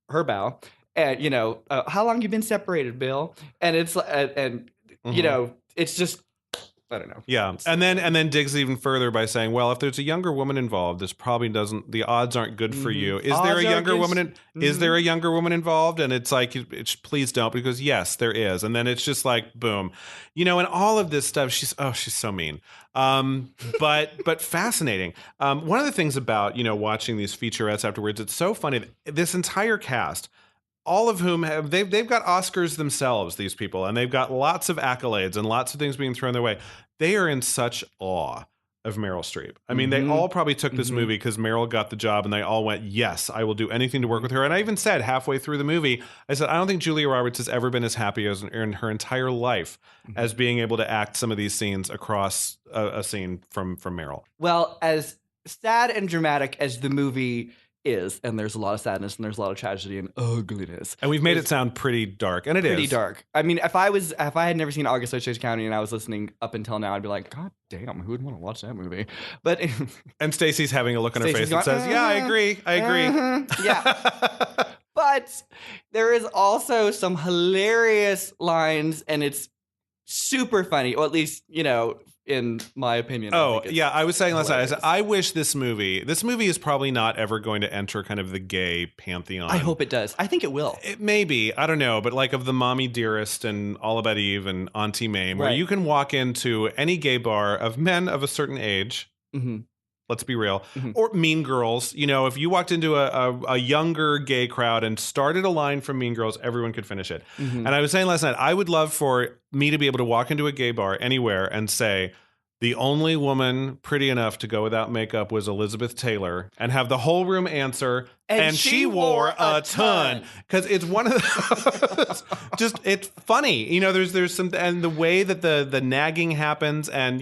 her bow. And, how long you been separated, Bill? And it's, it's just, I don't know. Yeah, and then digs even further by saying, "Well, if there's a younger woman involved, this probably doesn't. The odds aren't good for you. Is there a younger woman? Is there a younger woman involved?" And it's like, please don't, because yes, there is. And then it's just like, boom, and all of this stuff. She's so mean, but fascinating. One of the things about watching these featurettes afterwards, it's so funny that this entire cast, all of whom they've got Oscars themselves, these people, and they've got lots of accolades and lots of things being thrown their way. They are in such awe of Meryl Streep. I mean, they all probably took this movie because Meryl got the job, and they all went, yes, I will do anything to work with her. And I even said halfway through the movie, I said, I don't think Julia Roberts has ever been as happy as in her entire life as being able to act some of these scenes across a scene from Meryl. Well, as sad and dramatic as the movie is, and there's a lot of sadness and there's a lot of tragedy and ugliness, and we've made it sound pretty dark, and it is pretty dark. I mean, if I had never seen August Osage County and I was listening up until now, I'd be like, God damn, who would want to watch that movie? But and Stacey's having a look on her face that says, yeah, I agree. Yeah. But there is also some hilarious lines, and it's super funny, or at least in my opinion. I was saying last night, I said, I wish this movie is probably not ever going to enter kind of the gay pantheon. I hope it does. I think it will. It may be. I don't know. But like of the Mommy Dearest and All About Eve and Auntie Mame, where you can walk into any gay bar of men of a certain age. Mm-hmm. Let's be real. Mm-hmm. Or Mean Girls. If you walked into a younger gay crowd and started a line from Mean Girls, everyone could finish it. Mm-hmm. And I was saying last night, I would love for me to be able to walk into a gay bar anywhere and say, the only woman pretty enough to go without makeup was Elizabeth Taylor, and have the whole room answer, and she wore a ton. Because it's one of the just, it's funny. There's some, and the way that the nagging happens, and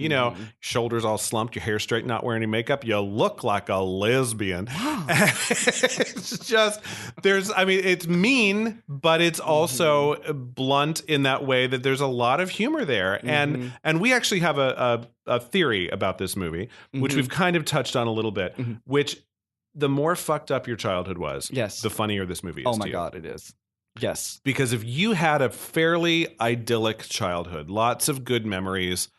shoulders all slumped, your hair straight, not wearing any makeup, you look like a lesbian. It's just, it's mean, but it's also blunt in that way that there's a lot of humor there. And we actually have a theory about this movie, which we've kind of touched on a little bit, which the more fucked up your childhood was, the funnier this movie is. Oh my God, it is. Yes. Because if you had a fairly idyllic childhood, lots of good memories,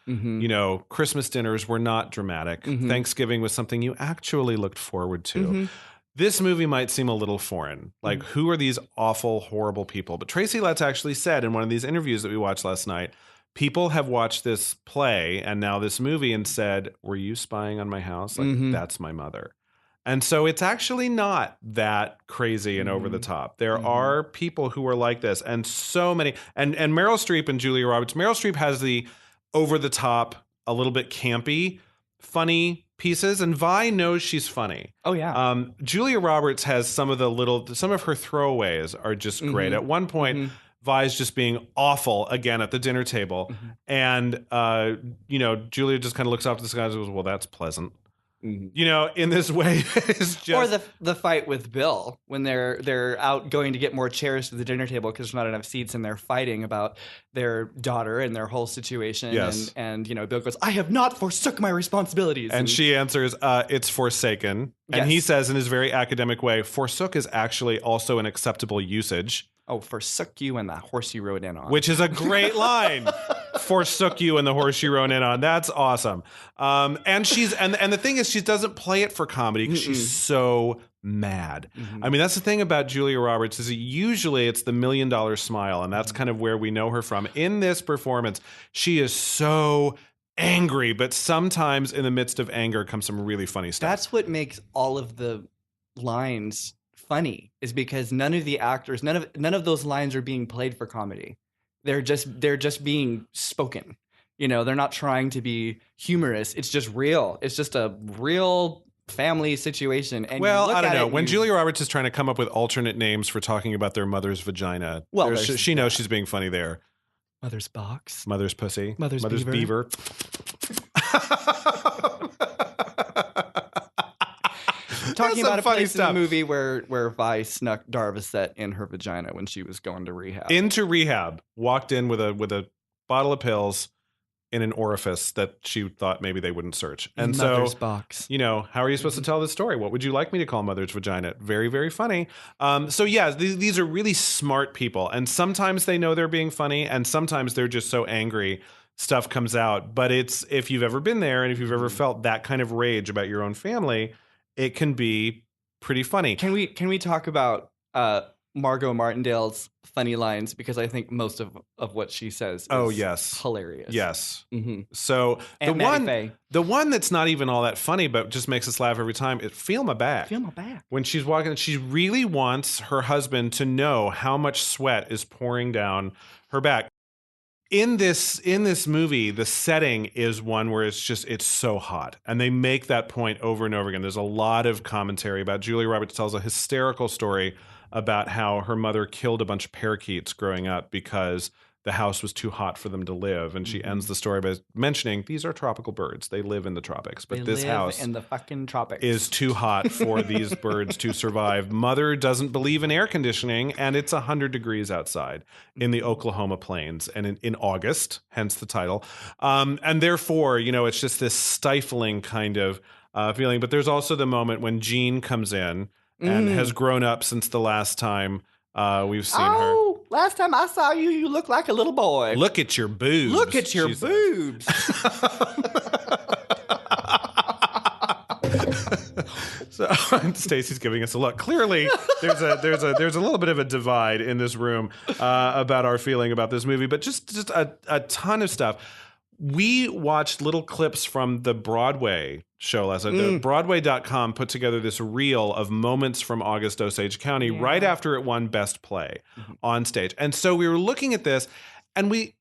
Christmas dinners were not dramatic. Thanksgiving was something you actually looked forward to. This movie might seem a little foreign. Like, who are these awful, horrible people? But Tracy Letts actually said in one of these interviews that we watched last night, people have watched this play and now this movie and said, were you spying on my house? Like, that's my mother. And so it's actually not that crazy and over the top. There are people who are like this, and so many. And Meryl Streep and Julia Roberts. Meryl Streep has the over the top, a little bit campy, funny pieces, and Vi knows she's funny. Oh yeah. Julia Roberts has some of her throwaways are just great. At one point, Vi's just being awful again at the dinner table, and Julia just kind of looks off to the sky and goes, "Well, that's pleasant." In this way, it's just... Or the fight with Bill when they're out going to get more chairs to the dinner table because there's not enough seats, and they're fighting about their daughter and their whole situation. Yes. And Bill goes, "I have not forsook my responsibilities." And she answers, "It's forsaken." And he says in his very academic way, "Forsook is actually also an acceptable usage." Oh, forsook you and the horse you rode in on. Which is a great line. Forsook you and the horse you rode in on. That's awesome. And she's and the thing is, she doesn't play it for comedy because she's so mad. I mean, that's the thing about Julia Roberts is that usually it's the $1 million smile, and that's kind of where we know her from. In this performance, she is so angry, but sometimes in the midst of anger comes some really funny stuff. That's what makes all of the lines funny, is because none of the actors, none of those lines are being played for comedy. They're just being spoken. They're not trying to be humorous. It's just real. It's just a real family situation. And I don't know. When Julia Roberts is trying to come up with alternate names for talking about their mother's vagina, she knows she's being funny there. Mother's box. Mother's pussy. Mother's talking some about a funny place in the stuff. movie where Vi snuck Darvocet in her vagina when she was going to rehab. Into rehab, walked in with a bottle of pills in an orifice that she thought maybe they wouldn't search. And Mother's so, box. how are you supposed to tell this story? What would you like me to call Mother's vagina? Very, very funny. These are really smart people. And sometimes they know they're being funny, and sometimes they're just so angry stuff comes out. But if you've ever been there and if you've ever felt that kind of rage about your own family, it can be pretty funny. Can we talk about Margot Martindale's funny lines, because I think most of what she says is hilarious. Yes. Mm-hmm. So and the one that's not even all that funny but just makes us laugh every time is Feel My Back. Feel my back. When she's walking, she really wants her husband to know how much sweat is pouring down her back. In this movie, the setting is one where it's so hot, and they make that point over and over again. There's a lot of commentary about Julia Roberts tells a hysterical story about how her mother killed a bunch of parakeets growing up because the house was too hot for them to live. And she ends the story by mentioning these are tropical birds. They live in the tropics, but this house in the fucking tropics is too hot for these birds to survive. Mother doesn't believe in air conditioning, and it's 100 degrees outside in the Oklahoma plains and in August, hence the title. And therefore, it's just this stifling kind of feeling. But there's also the moment when Jean comes in and has grown up since the last time we've seen her. Last time I saw you, you looked like a little boy. Look at your boobs. Look at your boobs. So Stacey's giving us a look. Clearly, there's a little bit of a divide in this room about our feeling about this movie, but just a ton of stuff. We watched little clips from the Broadway show last night. Broadway.com put together this reel of moments from August Osage County right after it won Best Play on stage. And so we were looking at this, and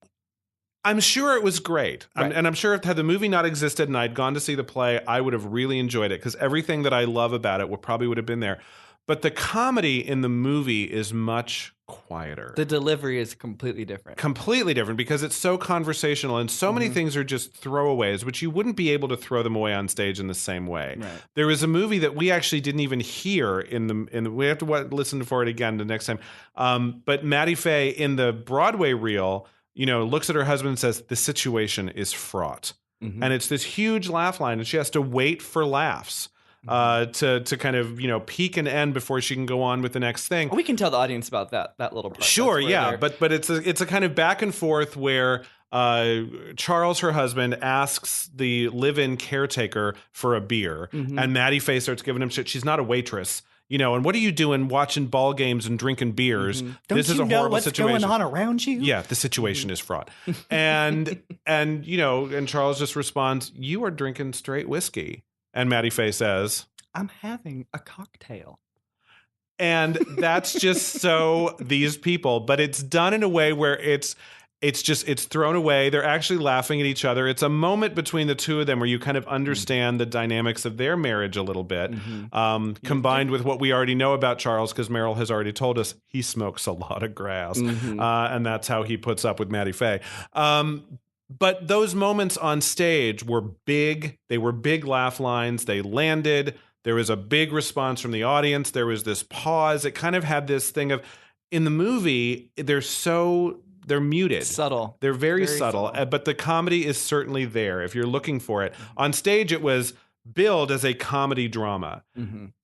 I'm sure it was great. Right. And I'm sure had the movie not existed and I'd gone to see the play, I would have really enjoyed it because everything that I love about it probably would have been there. But the comedy in the movie is much quieter. The delivery is completely different. Completely different because it's so conversational and so many things are just throwaways, which you wouldn't be able to throw them away on stage in the same way. Right. There was a movie that we actually didn't even hear we have to listen for it again the next time. But Maddie Faye in the Broadway reel, looks at her husband and says, "The situation is fraught." And it's this huge laugh line, and she has to wait for laughs. To kind of peak and end before she can go on with the next thing. We can tell the audience about that little part. Sure, yeah, but it's a kind of back and forth where Charles, her husband, asks the live-in caretaker for a beer, and Maddie Faye starts giving him shit. She's not a waitress. And what are you doing watching ball games and drinking beers? This is a horrible situation. What's going on around you? Yeah, the situation is fraught. And Charles just responds, "You are drinking straight whiskey." And Maddie Faye says, "I'm having a cocktail." And that's just so these people, but it's done in a way where it's thrown away. They're actually laughing at each other. It's a moment between the two of them where you kind of understand the dynamics of their marriage a little bit, combined with what we already know about Charles, because Meryl has already told us he smokes a lot of grass, and that's how he puts up with Maddie Faye. But those moments on stage were big. They were big laugh lines. They landed. There was a big response from the audience. There was this pause. It kind of had this thing of, in the movie, they're muted. Subtle. They're very subtle. But the comedy is certainly there if you're looking for it. On stage, it was billed as a comedy drama.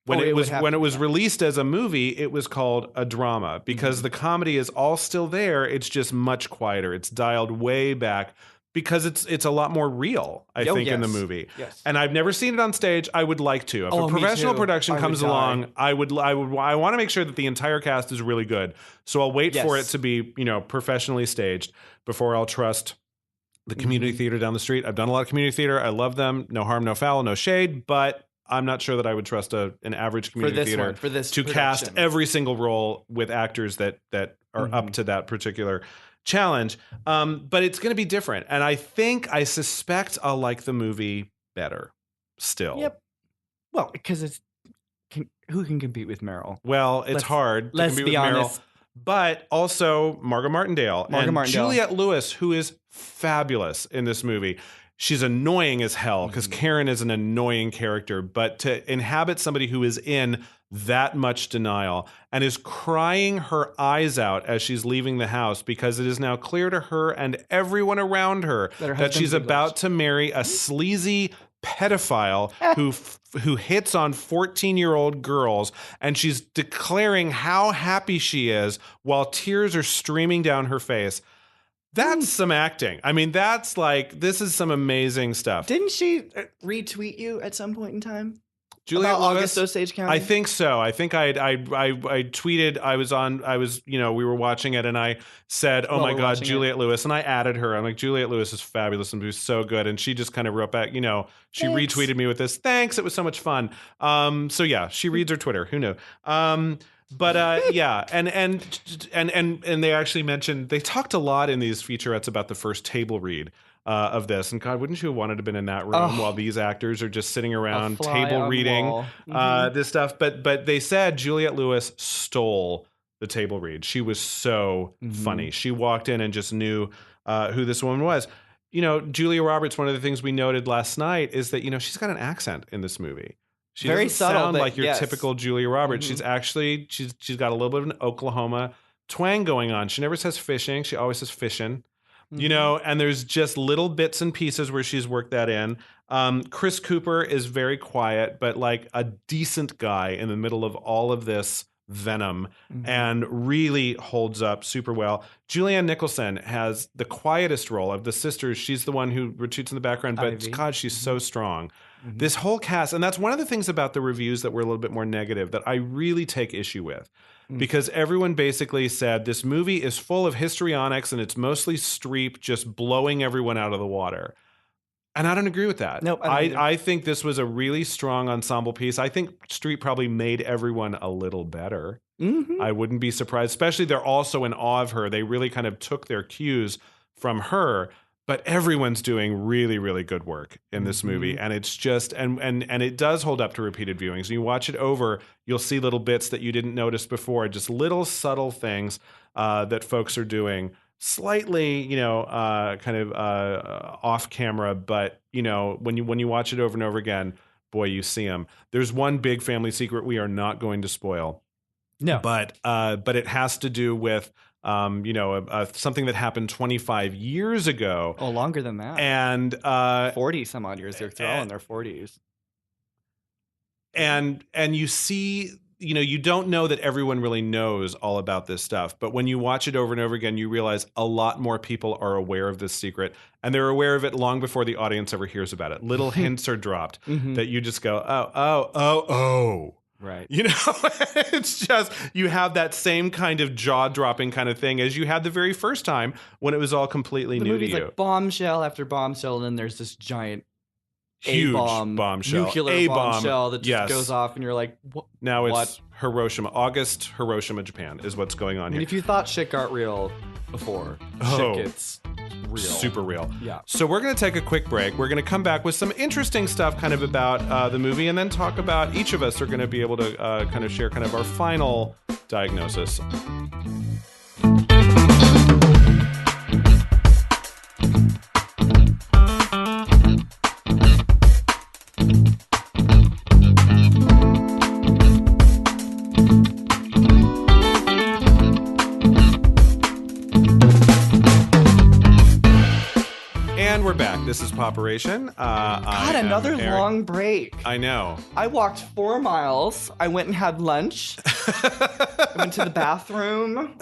When it was released as a movie, it was called a drama because the comedy is all still there. It's just much quieter. It's dialed way back because it's a lot more real, I think, in the movie. Yes. And I've never seen it on stage. I would like to. If a professional production comes along, I want to make sure that the entire cast is really good. So I'll wait for it to be, professionally staged before I'll trust the community theater down the street. I've done a lot of community theater. I love them. No harm, no foul, no shade. But I'm not sure that I would trust an average community theater to cast every single role with actors that are up to that particular challenge. But it's going to be different. And I suspect I'll like the movie better still. Yep. Well, because who can compete with Meryl? Well, it's hard to compete with Meryl. But also Margot Martindale and Juliette Lewis, who is fabulous in this movie. she's annoying as hell because Karen is an annoying character, but to inhabit somebody who is in that much denial and is crying her eyes out as she's leaving the house because it is now clear to her and everyone around her that she's about to marry a sleazy pedophile who hits on 14-year-old girls, and she's declaring how happy she is while tears are streaming down her face. That's some acting. I mean, that's like, this is some amazing stuff. Didn't she retweet you at some point in time? Juliette About Lewis? August Osage County? I think so. I think I tweeted, we were watching it and I said, oh my God, Juliette Lewis. And I added her. I'm like, Juliette Lewis is fabulous and was so good. And she just kind of wrote back, she retweeted me with this. Thanks. It was so much fun. So yeah, she reads her Twitter. Who knew? But yeah, and they actually mentioned, they talked a lot in these featurettes about the first table read of this. And God, wouldn't you have wanted to have been in that room while these actors are just sitting around table reading this stuff? But they said Juliette Lewis stole the table read. She was so funny. She walked in and just knew who this woman was. Julia Roberts, one of the things we noted last night is that, she's got an accent in this movie. She very doesn't subtle, sound but like your yes. typical Julia Roberts. She's actually she's got a little bit of an Oklahoma twang going on. She never says fishing. She always says fishing. And there's just little bits and pieces where she's worked that in. Chris Cooper is very quiet, but like a decent guy in the middle of all of this venom and really holds up super well. Julianne Nicholson has the quietest role of the sisters. She's the one who retreats in the background, but Ivy. God, she's so strong. This whole cast, and that's one of the things about the reviews that were a little bit more negative that I really take issue with. Because everyone basically said this movie is full of histrionics and it's mostly Streep just blowing everyone out of the water. And I don't agree with that. Nope, I think this was a really strong ensemble piece. I think Streep probably made everyone a little better. I wouldn't be surprised, especially they're also in awe of her. They really kind of took their cues from her. But everyone's doing really, really good work in this movie. And it's just, and it does hold up to repeated viewings. When you watch it over, you'll see little bits that you didn't notice before, just little subtle things that folks are doing slightly, kind of off camera. But, when you watch it over and over again, boy, you see them. There's one big family secret we are not going to spoil. No. But it has to do with something that happened 25 years ago. Oh, longer than that. And 40 some odd years. They're all in their 40s. And you see, you don't know that everyone really knows all about this stuff. But when you watch it over and over again, you realize a lot more people are aware of this secret. And they're aware of it long before the audience ever hears about it. Little hints are dropped that you just go, oh. Right. It's just, you have that same kind of jaw-dropping kind of thing as you had the very first time when it was all completely new to movie's you. like bombshell after bombshell, and then there's this giant Huge A-bomb, bombshell. nuclear A-bomb, bombshell that just yes. goes off, and you're like, what? Now it's Hiroshima. August, Hiroshima, Japan is what's going on I mean, here. if you thought shit got real before, Oh. shit gets real. Super real. Yeah. So we're going to take a quick break. We're going to come back with some interesting stuff kind of about the movie, and then talk about, each of us are going to be able to kind of share kind of our final diagnosis. And we're back. This is Popperation. God, another long break. I know. I walked 4 miles. I went and had lunch. I went to the bathroom.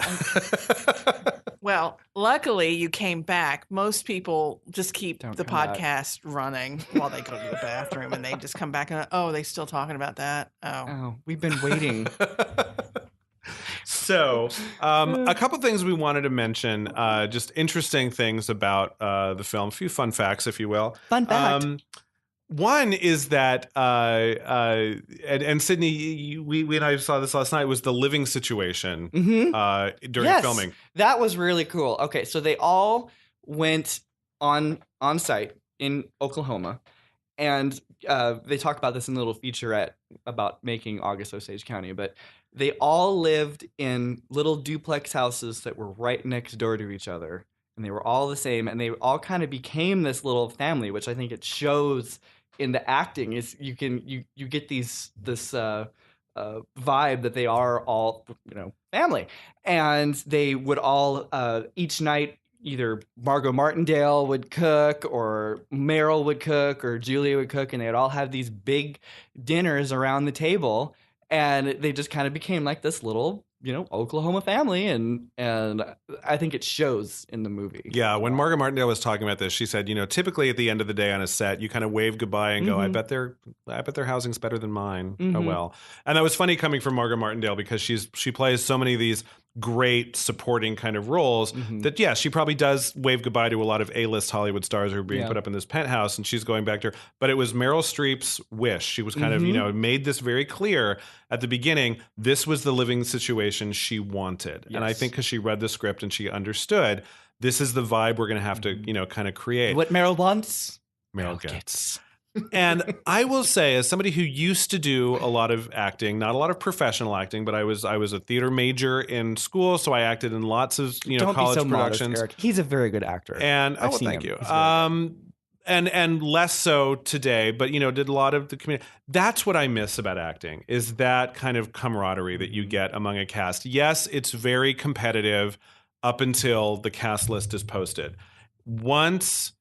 Well, luckily you came back. Most people just keep Don't the come back. podcast running while they go to the bathroom, and they just come back and, oh, they still talking about that? Oh. Oh, we've been waiting. So, a couple things we wanted to mention, just interesting things about the film, a few fun facts, if you will. Fun fact. One is that, and Sidney, we and I saw this last night, was the living situation during Yes, filming. that was really cool. Okay, so they all went on site in Oklahoma, and they talk about this in a little featurette about making August Osage County, but they all lived in little duplex houses that were right next door to each other. and they were all the same, and they all kind of became this little family, which I think it shows in the acting. Is you get this vibe that they are all, family, and they would all each night, either Margot Martindale would cook, or Meryl would cook, or Julia would cook, and they would all have these big dinners around the table, and they just kind of became like this little, Oklahoma family, and I think it shows in the movie. Yeah, when Margot Martindale was talking about this, she said, typically at the end of the day on a set, you kind of wave goodbye and go, I bet their housing's better than mine. Oh well. And that was funny coming from Margot Martindale, because she plays so many of these great supporting kind of roles that, yeah, she probably does wave goodbye to a lot of A-list Hollywood stars who are being put up in this penthouse, and she's going back to her. But it was Meryl Streep's wish. She was kind of, made this very clear at the beginning. This was the living situation she wanted. Yes. And I think because she read the script and she understood, this is the vibe we're going to have to, kind of create. What Meryl wants, Meryl gets. And I will say, as somebody who used to do a lot of acting, not a lot of professional acting, but I was a theater major in school, so I acted in lots of Don't college be so productions. Modest, Eric. He's a very good actor, and thank you. And less so today, but did a lot of the community. That's what I miss about acting, is that kind of camaraderie that you get among a cast. Yes, it's very competitive up until the cast list is posted. Once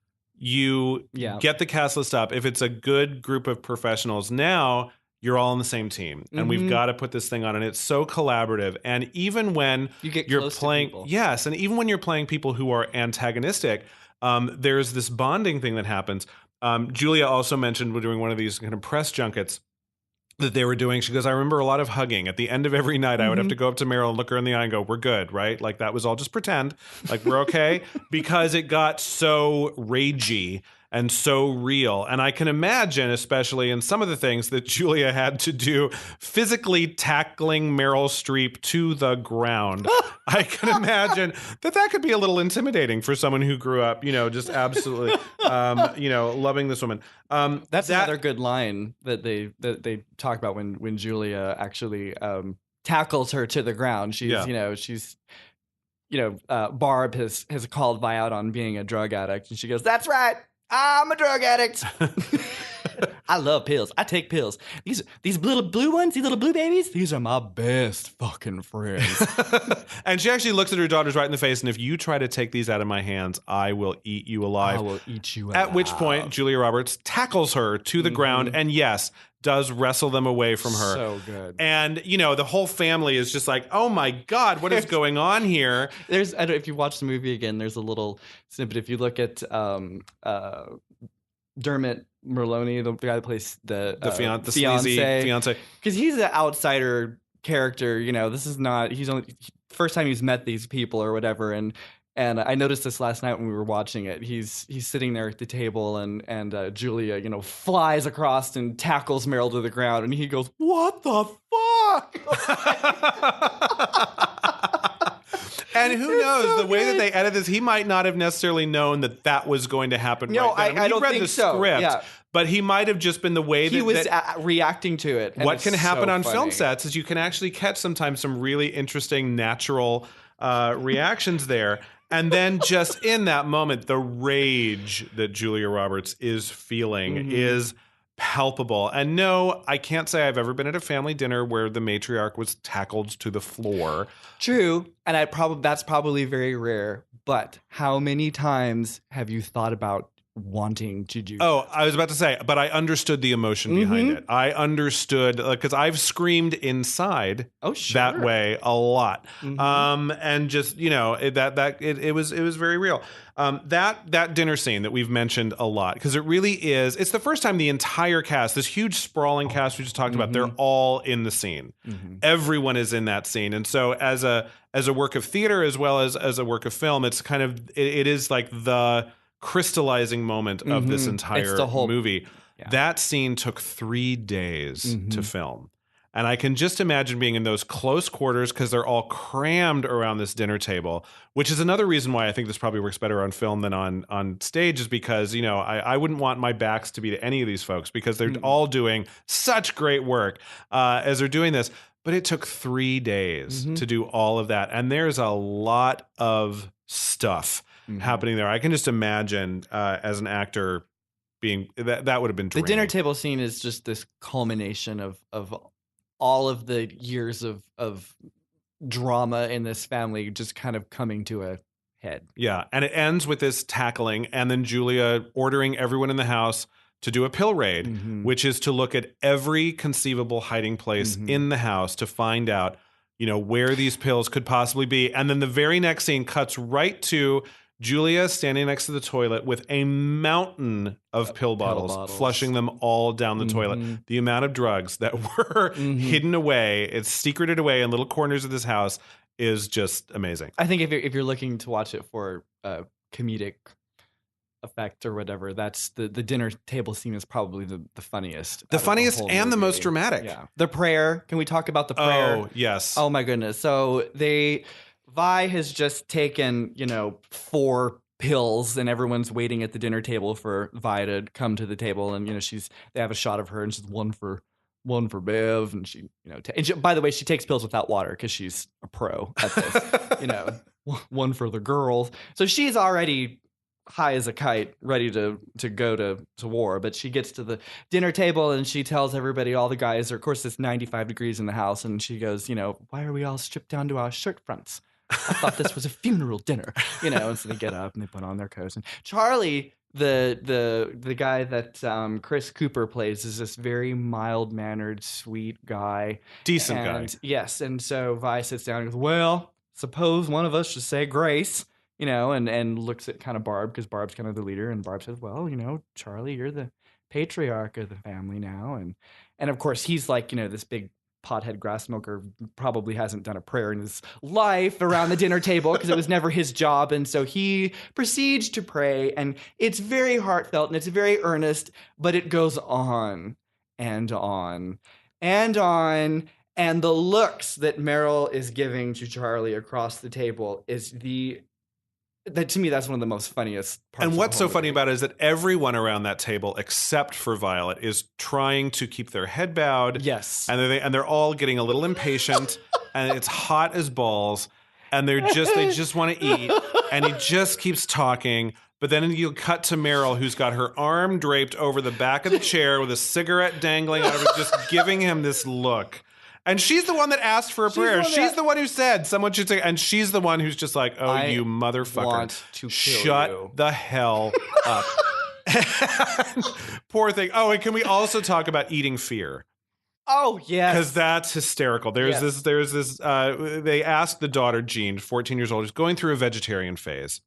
you get the cast list up, if it's a good group of professionals, now you're all on the same team, and we've got to put this thing on, and it's so collaborative. And even when you're playing, yes, and even when you're playing people who are antagonistic, there's this bonding thing that happens. Julia also mentioned, we're doing one of these kind of press junkets that they were doing. She goes, I remember a lot of hugging. At the end of every night, I would have to go up to Meryl and look her in the eye and go, we're good, right? Like, that was all just pretend. Like, we're okay. Because it got so ragey and so real. And I can imagine, especially in some of the things that Julia had to do, physically tackling Meryl Streep to the ground. I can imagine that could be a little intimidating for someone who grew up, just absolutely, loving this woman. That's another good line that they talk about when Julia actually tackles her to the ground. She's Barb has called Vi out on being a drug addict, and she goes, "That's right, I'm a drug addict. I love pills. I take pills. These little blue ones, these little blue babies, these are my best fucking friends." And she actually looks at her daughters right in the face, and if you try to take these out of my hands, I will eat you alive. I will eat you alive. At which point, Julia Roberts tackles her to the ground, and yes, does wrestle them away from her. So good. And, the whole family is just like, oh my God, what is going on here? I don't know if you watch the movie again, there's a little snippet. If you look at Dermot Mulroney, the guy that plays the fiance, because he's an outsider character. This is not. He's only first time he's met these people or whatever. And I noticed this last night when we were watching it. He's sitting there at the table, and Julia, flies across and tackles Meryl to the ground, and he goes, "What the fuck?" And who knows, so the way that they edit this, he might not have necessarily known that was going to happen. No, right then. I don't read think the so. script, Yeah. But he might have just been the way he was reacting to it. What can happen so on funny. film sets is you can actually catch sometimes some really interesting natural reactions there. And then just in that moment, the rage that Julia Roberts is feeling is palpable. And no, I can't say I've ever been at a family dinner where the matriarch was tackled to the floor. True, and that's probably very rare. But how many times have you thought about wanting to do? Oh, I was about to say, but I understood the emotion behind it. I understood, because I've screamed inside that way a lot. And just, it was very real. That dinner scene that we've mentioned a lot, because it really is, it's the first time the entire cast, this huge sprawling cast we just talked about, they're all in the scene. Everyone is in that scene. And so as a work of theater as well as a work of film, it's kind of, it is like the crystallizing moment of this entire movie. Yeah. That scene took 3 days to film. And I can just imagine being in those close quarters, because they're all crammed around this dinner table, which is another reason why I think this probably works better on film than on stage, is because, I wouldn't want my backs to be to any of these folks, because they're all doing such great work as they're doing this. But it took 3 days to do all of that. And there's a lot of stuff happening there. I can just imagine as an actor being that would have been the draining. dinner table scene is just this culmination of all of the years of drama in this family just kind of coming to a head. Yeah, and it ends with this tackling, and then Julia ordering everyone in the house to do a pill raid, which is to look at every conceivable hiding place in the house to find out, where these pills could possibly be. And then the very next scene cuts right to Julia standing next to the toilet with a mountain of pill bottles, flushing them all down the toilet. The amount of drugs that were hidden away, it's secreted away in little corners of this house, is just amazing. I think if you're looking to watch it for comedic effect or whatever, that's the dinner table scene is probably the funniest. The funniest and the most dramatic. Yeah. The prayer. Can we talk about the prayer? Oh, yes. Oh my goodness. So Vi has just taken, 4 pills and everyone's waiting at the dinner table for Vi to come to the table. And, they have a shot of her and she's one for Bev. And she, by the way, she takes pills without water because she's a pro at this, one for the girls. So she's already high as a kite, ready to go to war. But she gets to the dinner table and she tells everybody, all the guys are, of course, it's 95 degrees in the house. And she goes, why are we all stripped down to our shirt fronts? I thought this was a funeral dinner, and so they get up and they put on their coats. And Charlie, the guy that Chris Cooper plays, is this very mild-mannered, sweet guy. Decent guy. Yes, and so Vi sits down and goes, well, suppose one of us should say grace, and looks at kind of Barb, because Barb's kind of the leader, and Barb says, well, Charlie, you're the patriarch of the family now. And of course, he's like, this big pothead grass smoker, probably hasn't done a prayer in his life around the dinner table because it was never his job. And so he proceeds to pray, and it's very heartfelt and it's very earnest, but it goes on and on and on. And the looks that Meryl is giving to Charlie across the table is to me, that's one of the most funniest parts. And what's so movie. funny about it is that everyone around that table, except for Violet, is trying to keep their head bowed. Yes. And they're all getting a little impatient, and it's hot as balls, and they just want to eat, and he just keeps talking. But then you cut to Meryl, who's got her arm draped over the back of the chair with a cigarette dangling out of it, just giving him this look. And she's the one that asked for a prayer. She's the one who said someone should say, and she's the one who's just like, oh, you motherfucker. Want to kill Shut you. the hell up. Poor thing. Oh, and can we also talk about eating fear? Oh, yes. Because that's hysterical. There's this, they asked the daughter, Jean, 14 years old, who's going through a vegetarian phase.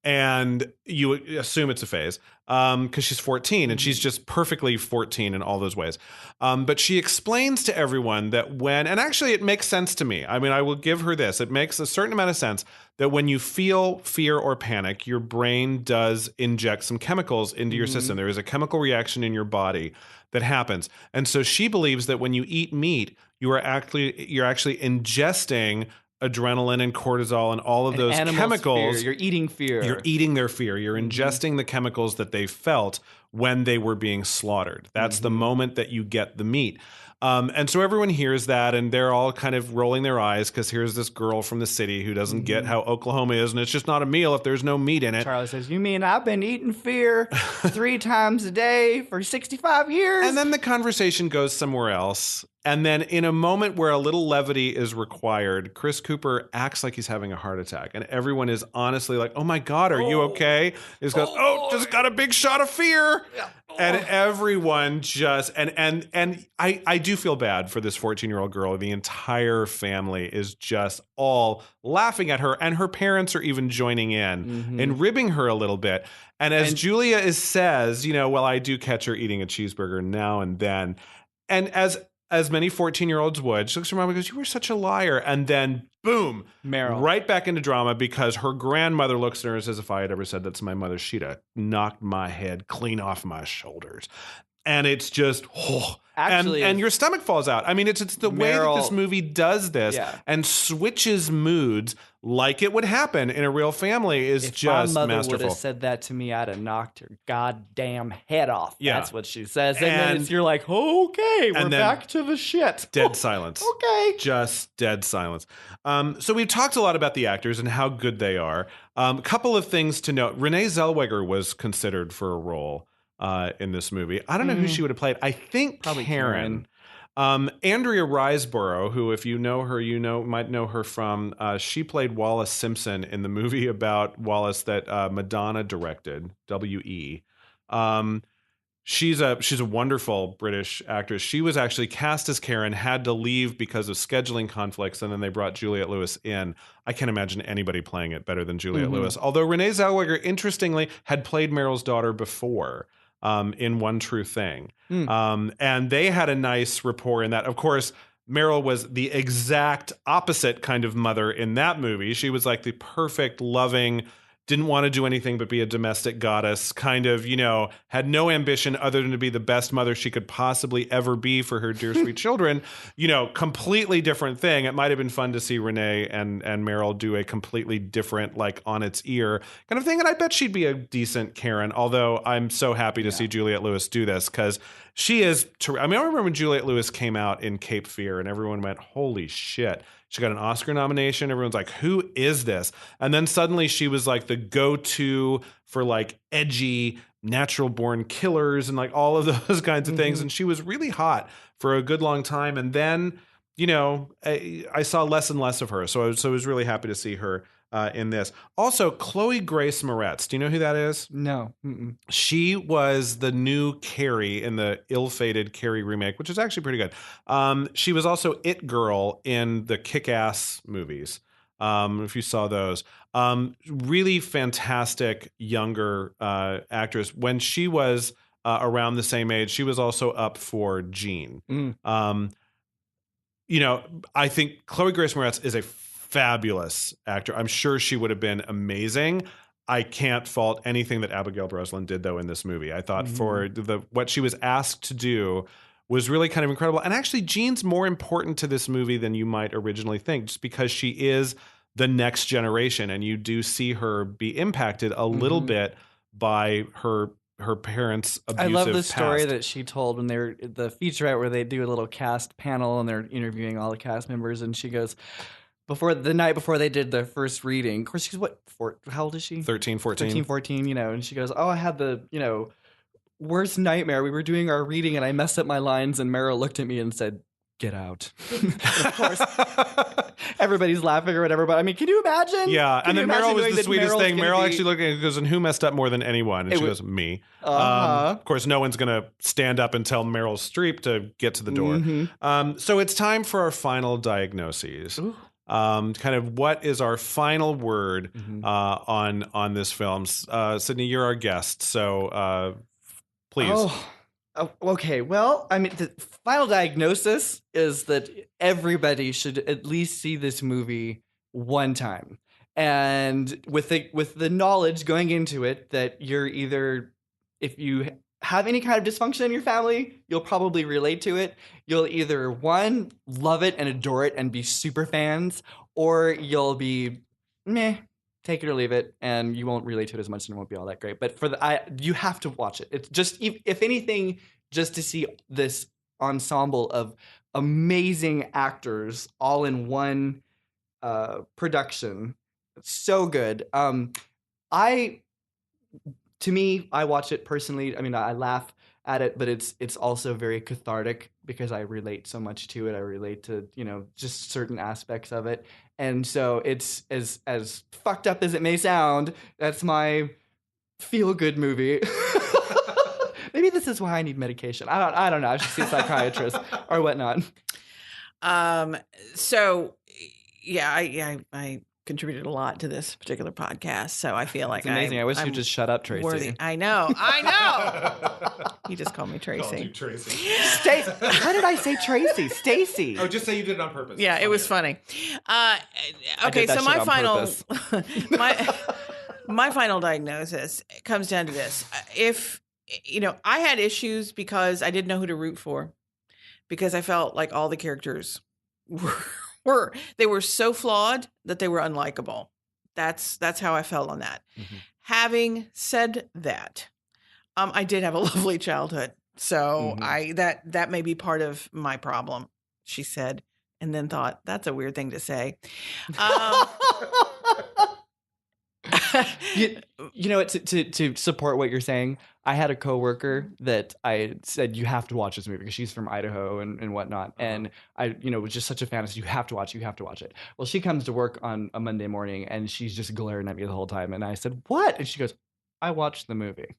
And you assume it's a phase because she's 14 and she's just perfectly 14 in all those ways. But she explains to everyone that and actually it makes sense to me. I mean, I will give her this. It makes a certain amount of sense that when you feel fear or panic, your brain does inject some chemicals into your system. There is a chemical reaction in your body that happens. And so she believes that when you eat meat, you're actually ingesting adrenaline and cortisol and all of those chemicals. Fear. You're eating fear. You're eating their fear. You're ingesting the chemicals that they felt when they were being slaughtered. That's the moment that you get the meat. And so everyone hears that, and they're all kind of rolling their eyes because here's this girl from the city who doesn't get how Oklahoma is, and it's just not a meal if there's no meat in it. Charlie says, you mean I've been eating fear 3 times a day for 65 years? And then the conversation goes somewhere else. And then in a moment where a little levity is required, Chris Cooper acts like he's having a heart attack. And everyone is honestly like, oh my God, are you okay? He goes, just got a big shot of fear. Yeah. And everyone just, and I do feel bad for this 14-year-old girl. The entire family is just all laughing at her. And her parents are even joining in and ribbing her a little bit. And as Julia says, well, I do catch her eating a cheeseburger now and then. And as many 14-year-olds would, she looks at her mom and goes, you were such a liar. And then, boom, Meryl. Right back into drama because her grandmother looks at her and says, if I had ever said that to my mother, she'd have knocked my head clean off my shoulders. and it's just Actually, and your stomach falls out. I mean, it's the way that this Meryl- movie does this and switches moods like it would happen in a real family is if just my mother would masterful. have said that to me, I'd have knocked her goddamn head off. Yeah. That's what she says. And then you're like, okay, we're back to the shit. Dead silence. Okay. Just dead silence. So we've talked a lot about the actors and how good they are. A couple of things to note. Renee Zellweger was considered for a role in this movie. I don't know who she would have played. I think Probably Karen. Andrea Riseborough, who, if you know her, might know her from. She played Wallace Simpson in the movie about Wallace that Madonna directed, W.E. She's a wonderful British actress. She was actually cast as Karen, had to leave because of scheduling conflicts, and then they brought Juliette Lewis in. I can't imagine anybody playing it better than Juliette Lewis. Although Renee Zellweger, interestingly, had played Meryl's daughter before. In One True Thing. And they had a nice rapport in that. Of course, Meryl was the exact opposite kind of mother in that movie. She was like the perfect, loving, didn't want to do anything but be a domestic goddess, kind of, had no ambition other than to be the best mother she could possibly ever be for her dear sweet children. Completely different thing. It might have been fun to see Renee and Meryl do a completely different, like on its ear kind of thing. And I bet she'd be a decent Karen, although I'm so happy to see Juliette Lewis do this because she is. I remember when Juliette Lewis came out in Cape Fear and everyone went, holy shit. She got an Oscar nomination. Everyone's like, who is this? And then suddenly she was like the go-to for like edgy natural born killers and like all of those kinds of things. And she was really hot for a good long time. And then, I saw less and less of her. So I was really happy to see her in this. Also, Chloe Grace Moretz. Do you know who that is? No. Mm-mm. She was the new Carrie in the ill-fated Carrie remake, which is actually pretty good. She was also It Girl in the Kick-Ass movies, if you saw those. Really fantastic younger actress. When she was around the same age, she was also up for Jean. I think Chloe Grace Moretz is a fabulous actor. I'm sure she would have been amazing. I can't fault anything that Abigail Breslin did, though, in this movie. I thought for what she was asked to do was really kind of incredible. And actually, Jean's more important to this movie than you might originally think, just because she is the next generation, and you do see her be impacted a little bit by her parents' abusive I love the story past. that she told when they were the featurette where they do a little cast panel and they're interviewing all the cast members, and she goes, the night before they did the first reading, of course, she's how old is she? 13, 14. 13, 14, and she goes, I had the, worst nightmare. We were doing our reading and I messed up my lines and Meryl looked at me and said, get out. Of course, everybody's laughing or whatever, but I mean, can you imagine? Yeah, and then Meryl was the sweetest thing. Meryl be... actually looked at it and goes, and who messed up more than anyone? And she goes, me. Of course, no one's going to stand up and tell Meryl Streep to get to the door. So it's time for our final diagnoses. Ooh. Kind of what is our final word on this film? Sidney, you're our guest, so please. Oh, okay. Well, I mean, the final diagnosis is that everybody should at least see this movie one time, and with the knowledge going into it that you're either, if you have any kind of dysfunction in your family, you'll probably relate to it. You'll either, one, love it and adore it and be super fans, or you'll be meh, take it or leave it, and you won't relate to it as much and it won't be all that great. But you have to watch it. It's just, if anything, just to see this ensemble of amazing actors all in one production. It's so good. To me, I watch it personally. I mean, I laugh at it, but it's also very cathartic because I relate so much to it. I relate to, just certain aspects of it. And so it's as fucked up as it may sound, that's my feel-good movie. Maybe this is why I need medication. I don't know. I should see a psychiatrist or whatnot. So yeah, I contributed a lot to this particular podcast, so I feel like it's amazing. I wish you'd just shut up, Tracy. Worthy. I know. You just called me Tracy. Called you Tracy. How did I say Tracy? Stacey. Oh, just say you did it on purpose. Yeah, it was funny. Okay, so my final diagnosis comes down to this: if I had issues because I didn't know who to root for, because I felt like all the characters they were so flawed that they were unlikable. That's how I felt on that. Mm-hmm. Having said that, I did have a lovely childhood. So that may be part of my problem, she said, and then thought, that's a weird thing to say. To support what you're saying, I had a coworker that I said, you have to watch this movie because she's from Idaho and whatnot. And I, was just such a fan. I said, you have to watch it. Well, she comes to work on a Monday morning and she's just glaring at me the whole time. And I said, what? And she goes, I watched the movie.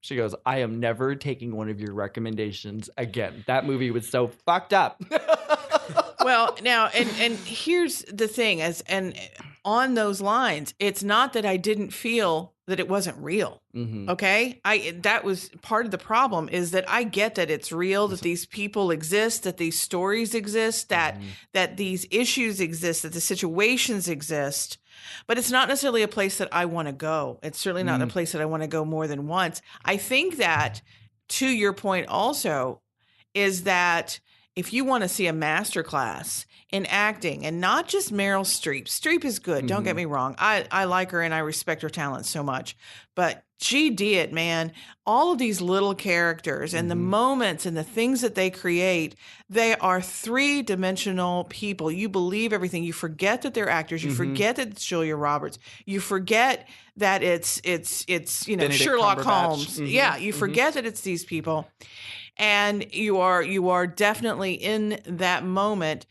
She goes, I am never taking one of your recommendations again. That movie was so fucked up. Well, now, and here's the thing, and on those lines, it's not that I didn't feel that it wasn't real. Mm-hmm. Okay. That was part of the problem, is that I get that it's real, that these people exist, that these stories exist, that these issues exist, that the situations exist, but it's not necessarily a place that I want to go. It's certainly not a place that I want to go more than once. I think that, to your point also, is that if you want to see a masterclass in acting, and not just Meryl Streep. Streep is good. Don't get me wrong. I like her and I respect her talent so much. But she did, man. All of these little characters and the moments and the things that they create, they are three-dimensional people. You believe everything. You forget that they're actors. You forget that it's Julia Roberts. You forget that it's Benedict Sherlock Cumberbatch. Holmes. Yeah, you forget that it's these people. And you are definitely in that moment.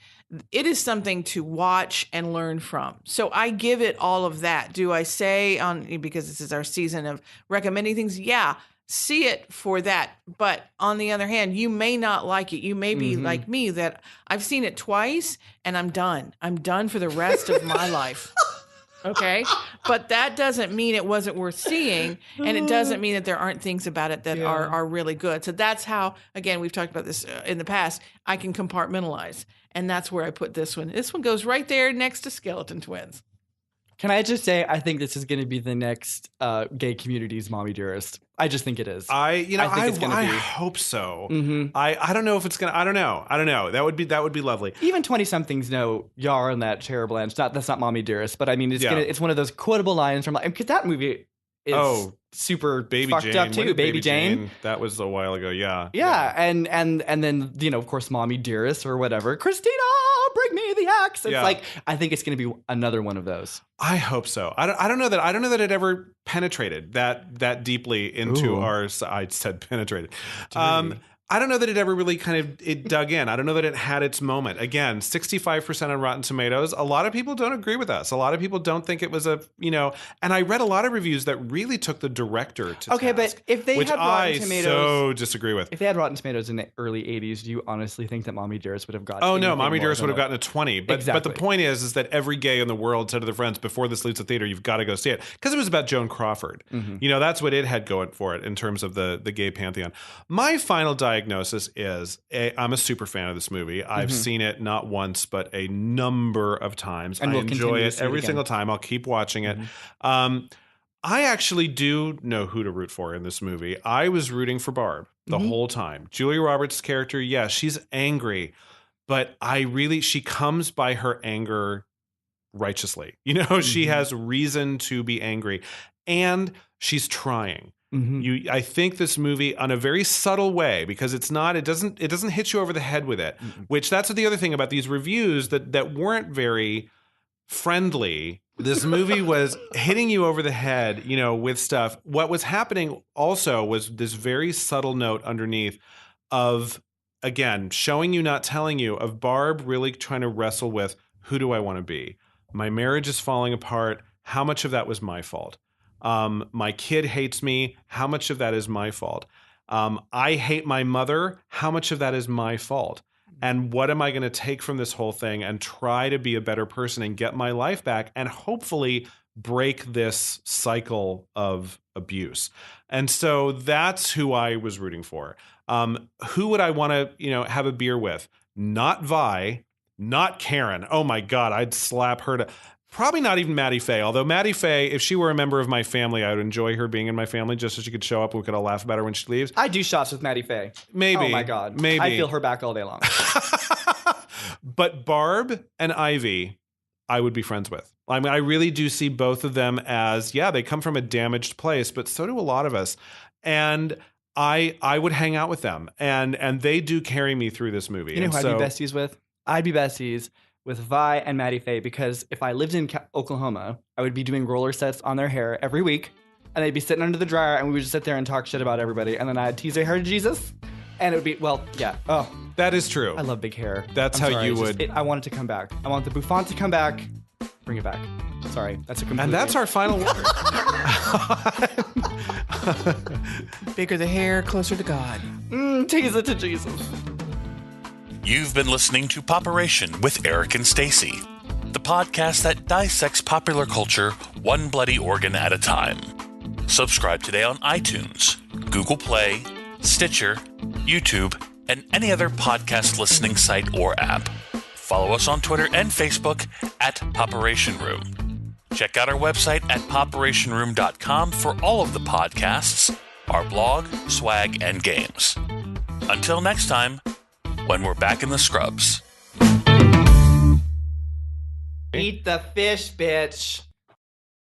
It is something to watch and learn from. So I give it all of that. Do I say, because this is our season of recommending things? Yeah, see it for that. But on the other hand, you may not like it. You may be like me, that I've seen it twice and I'm done. I'm done for the rest of my life. Okay. But that doesn't mean it wasn't worth seeing. And it doesn't mean that there aren't things about it that are really good. So that's how, again, we've talked about this in the past, I can compartmentalize. And that's where I put this one. This one goes right there next to Skeleton Twins. Can I just say, I think this is going to be the next gay community's Mommy Dearest. I just think it is. I think it's going to be. I be. hope so. I don't know if it's going to. I don't know. That would be lovely. Even 20-somethings know Yar and that Cherry Blanche. That's not Mommy Dearest, but I mean, it's one of those quotable lines from, because that movie is super Baby fucked Jane. up too. Baby Jane. That was a while ago. Yeah. And then of course, Mommy Dearest or whatever. Christina, bring me the axe. It's like, I think it's going to be another one of those. I hope so. I don't know that it ever penetrated that deeply into our. I said penetrated. I don't know that it ever really it dug in. I don't know that it had its moment. Again, 65% on Rotten Tomatoes. A lot of people don't agree with us. A lot of people don't think it was and I read a lot of reviews that really took the director to task, but if they had Rotten Tomatoes, so disagree with. If they had Rotten Tomatoes in the early 80s, do you honestly think that Mommy Dearest would have gotten? Oh no, Mommy Dearest would have gotten a 20. But exactly. But the point is that every gay in the world said to their friends, before this leaves the theater, you've got to go see it, because it was about Joan Crawford. That's what it had going for it in terms of the gay pantheon. My final diagnosis is I'm a super fan of this movie. I've seen it not once, but a number of times. And I we'll enjoy it every again. single time. I'll keep watching it. I actually do know who to root for in this movie. I was rooting for Barb the whole time. Julia Roberts' character, she's angry, but she comes by her anger righteously. She has reason to be angry, and she's trying. I think this movie, on a very subtle way, because it doesn't hit you over the head with it, which that's the other thing about these reviews that weren't very friendly. This movie was hitting you over the head, with stuff. What was happening also was this very subtle note underneath of, again, showing you, not telling you, of Barb really trying to wrestle with, who do I want to be? My marriage is falling apart. How much of that was my fault? My kid hates me. How much of that is my fault? I hate my mother. How much of that is my fault? And what am I going to take from this whole thing and try to be a better person and get my life back and hopefully break this cycle of abuse? And so that's who I was rooting for. Who would I want to, have a beer with? Not Vi, not Karen. Oh my God, I'd slap her to... Probably not even Maddie Faye. Although Maddie Faye, if she were a member of my family, I would enjoy her being in my family just so she could show up and we could all laugh about her when she leaves. I do shots with Maddie Faye. Maybe. Oh my God. Maybe. I feel her back all day long. But Barb and Ivy, I would be friends with. I mean, I really do see both of them as, they come from a damaged place, but so do a lot of us. And I would hang out with them. And they do carry me through this movie. You know who I'd be besties with? I'd be besties with Vi and Maddie Faye, because if I lived in Oklahoma, I would be doing roller sets on their hair every week, and they'd be sitting under the dryer, and we would just sit there and talk shit about everybody, and then I'd tease their hair to Jesus, and it would be, oh. That is true. I love big hair. That's I'm how sorry, you would. I want it to come back. I want the bouffant to come back. Bring it back. Sorry, that's a complete. And that's our final word. Bigger the hair, closer to God. Tease it to Jesus. You've been listening to Popperation with Eric and Stacey, the podcast that dissects popular culture one bloody organ at a time. Subscribe today on iTunes, Google Play, Stitcher, YouTube, and any other podcast listening site or app. Follow us on Twitter and Facebook at Popperation Room. Check out our website at popperationroom.com for all of the podcasts, our blog, swag, and games. Until next time, when we're back in the scrubs. Eat the fish, bitch.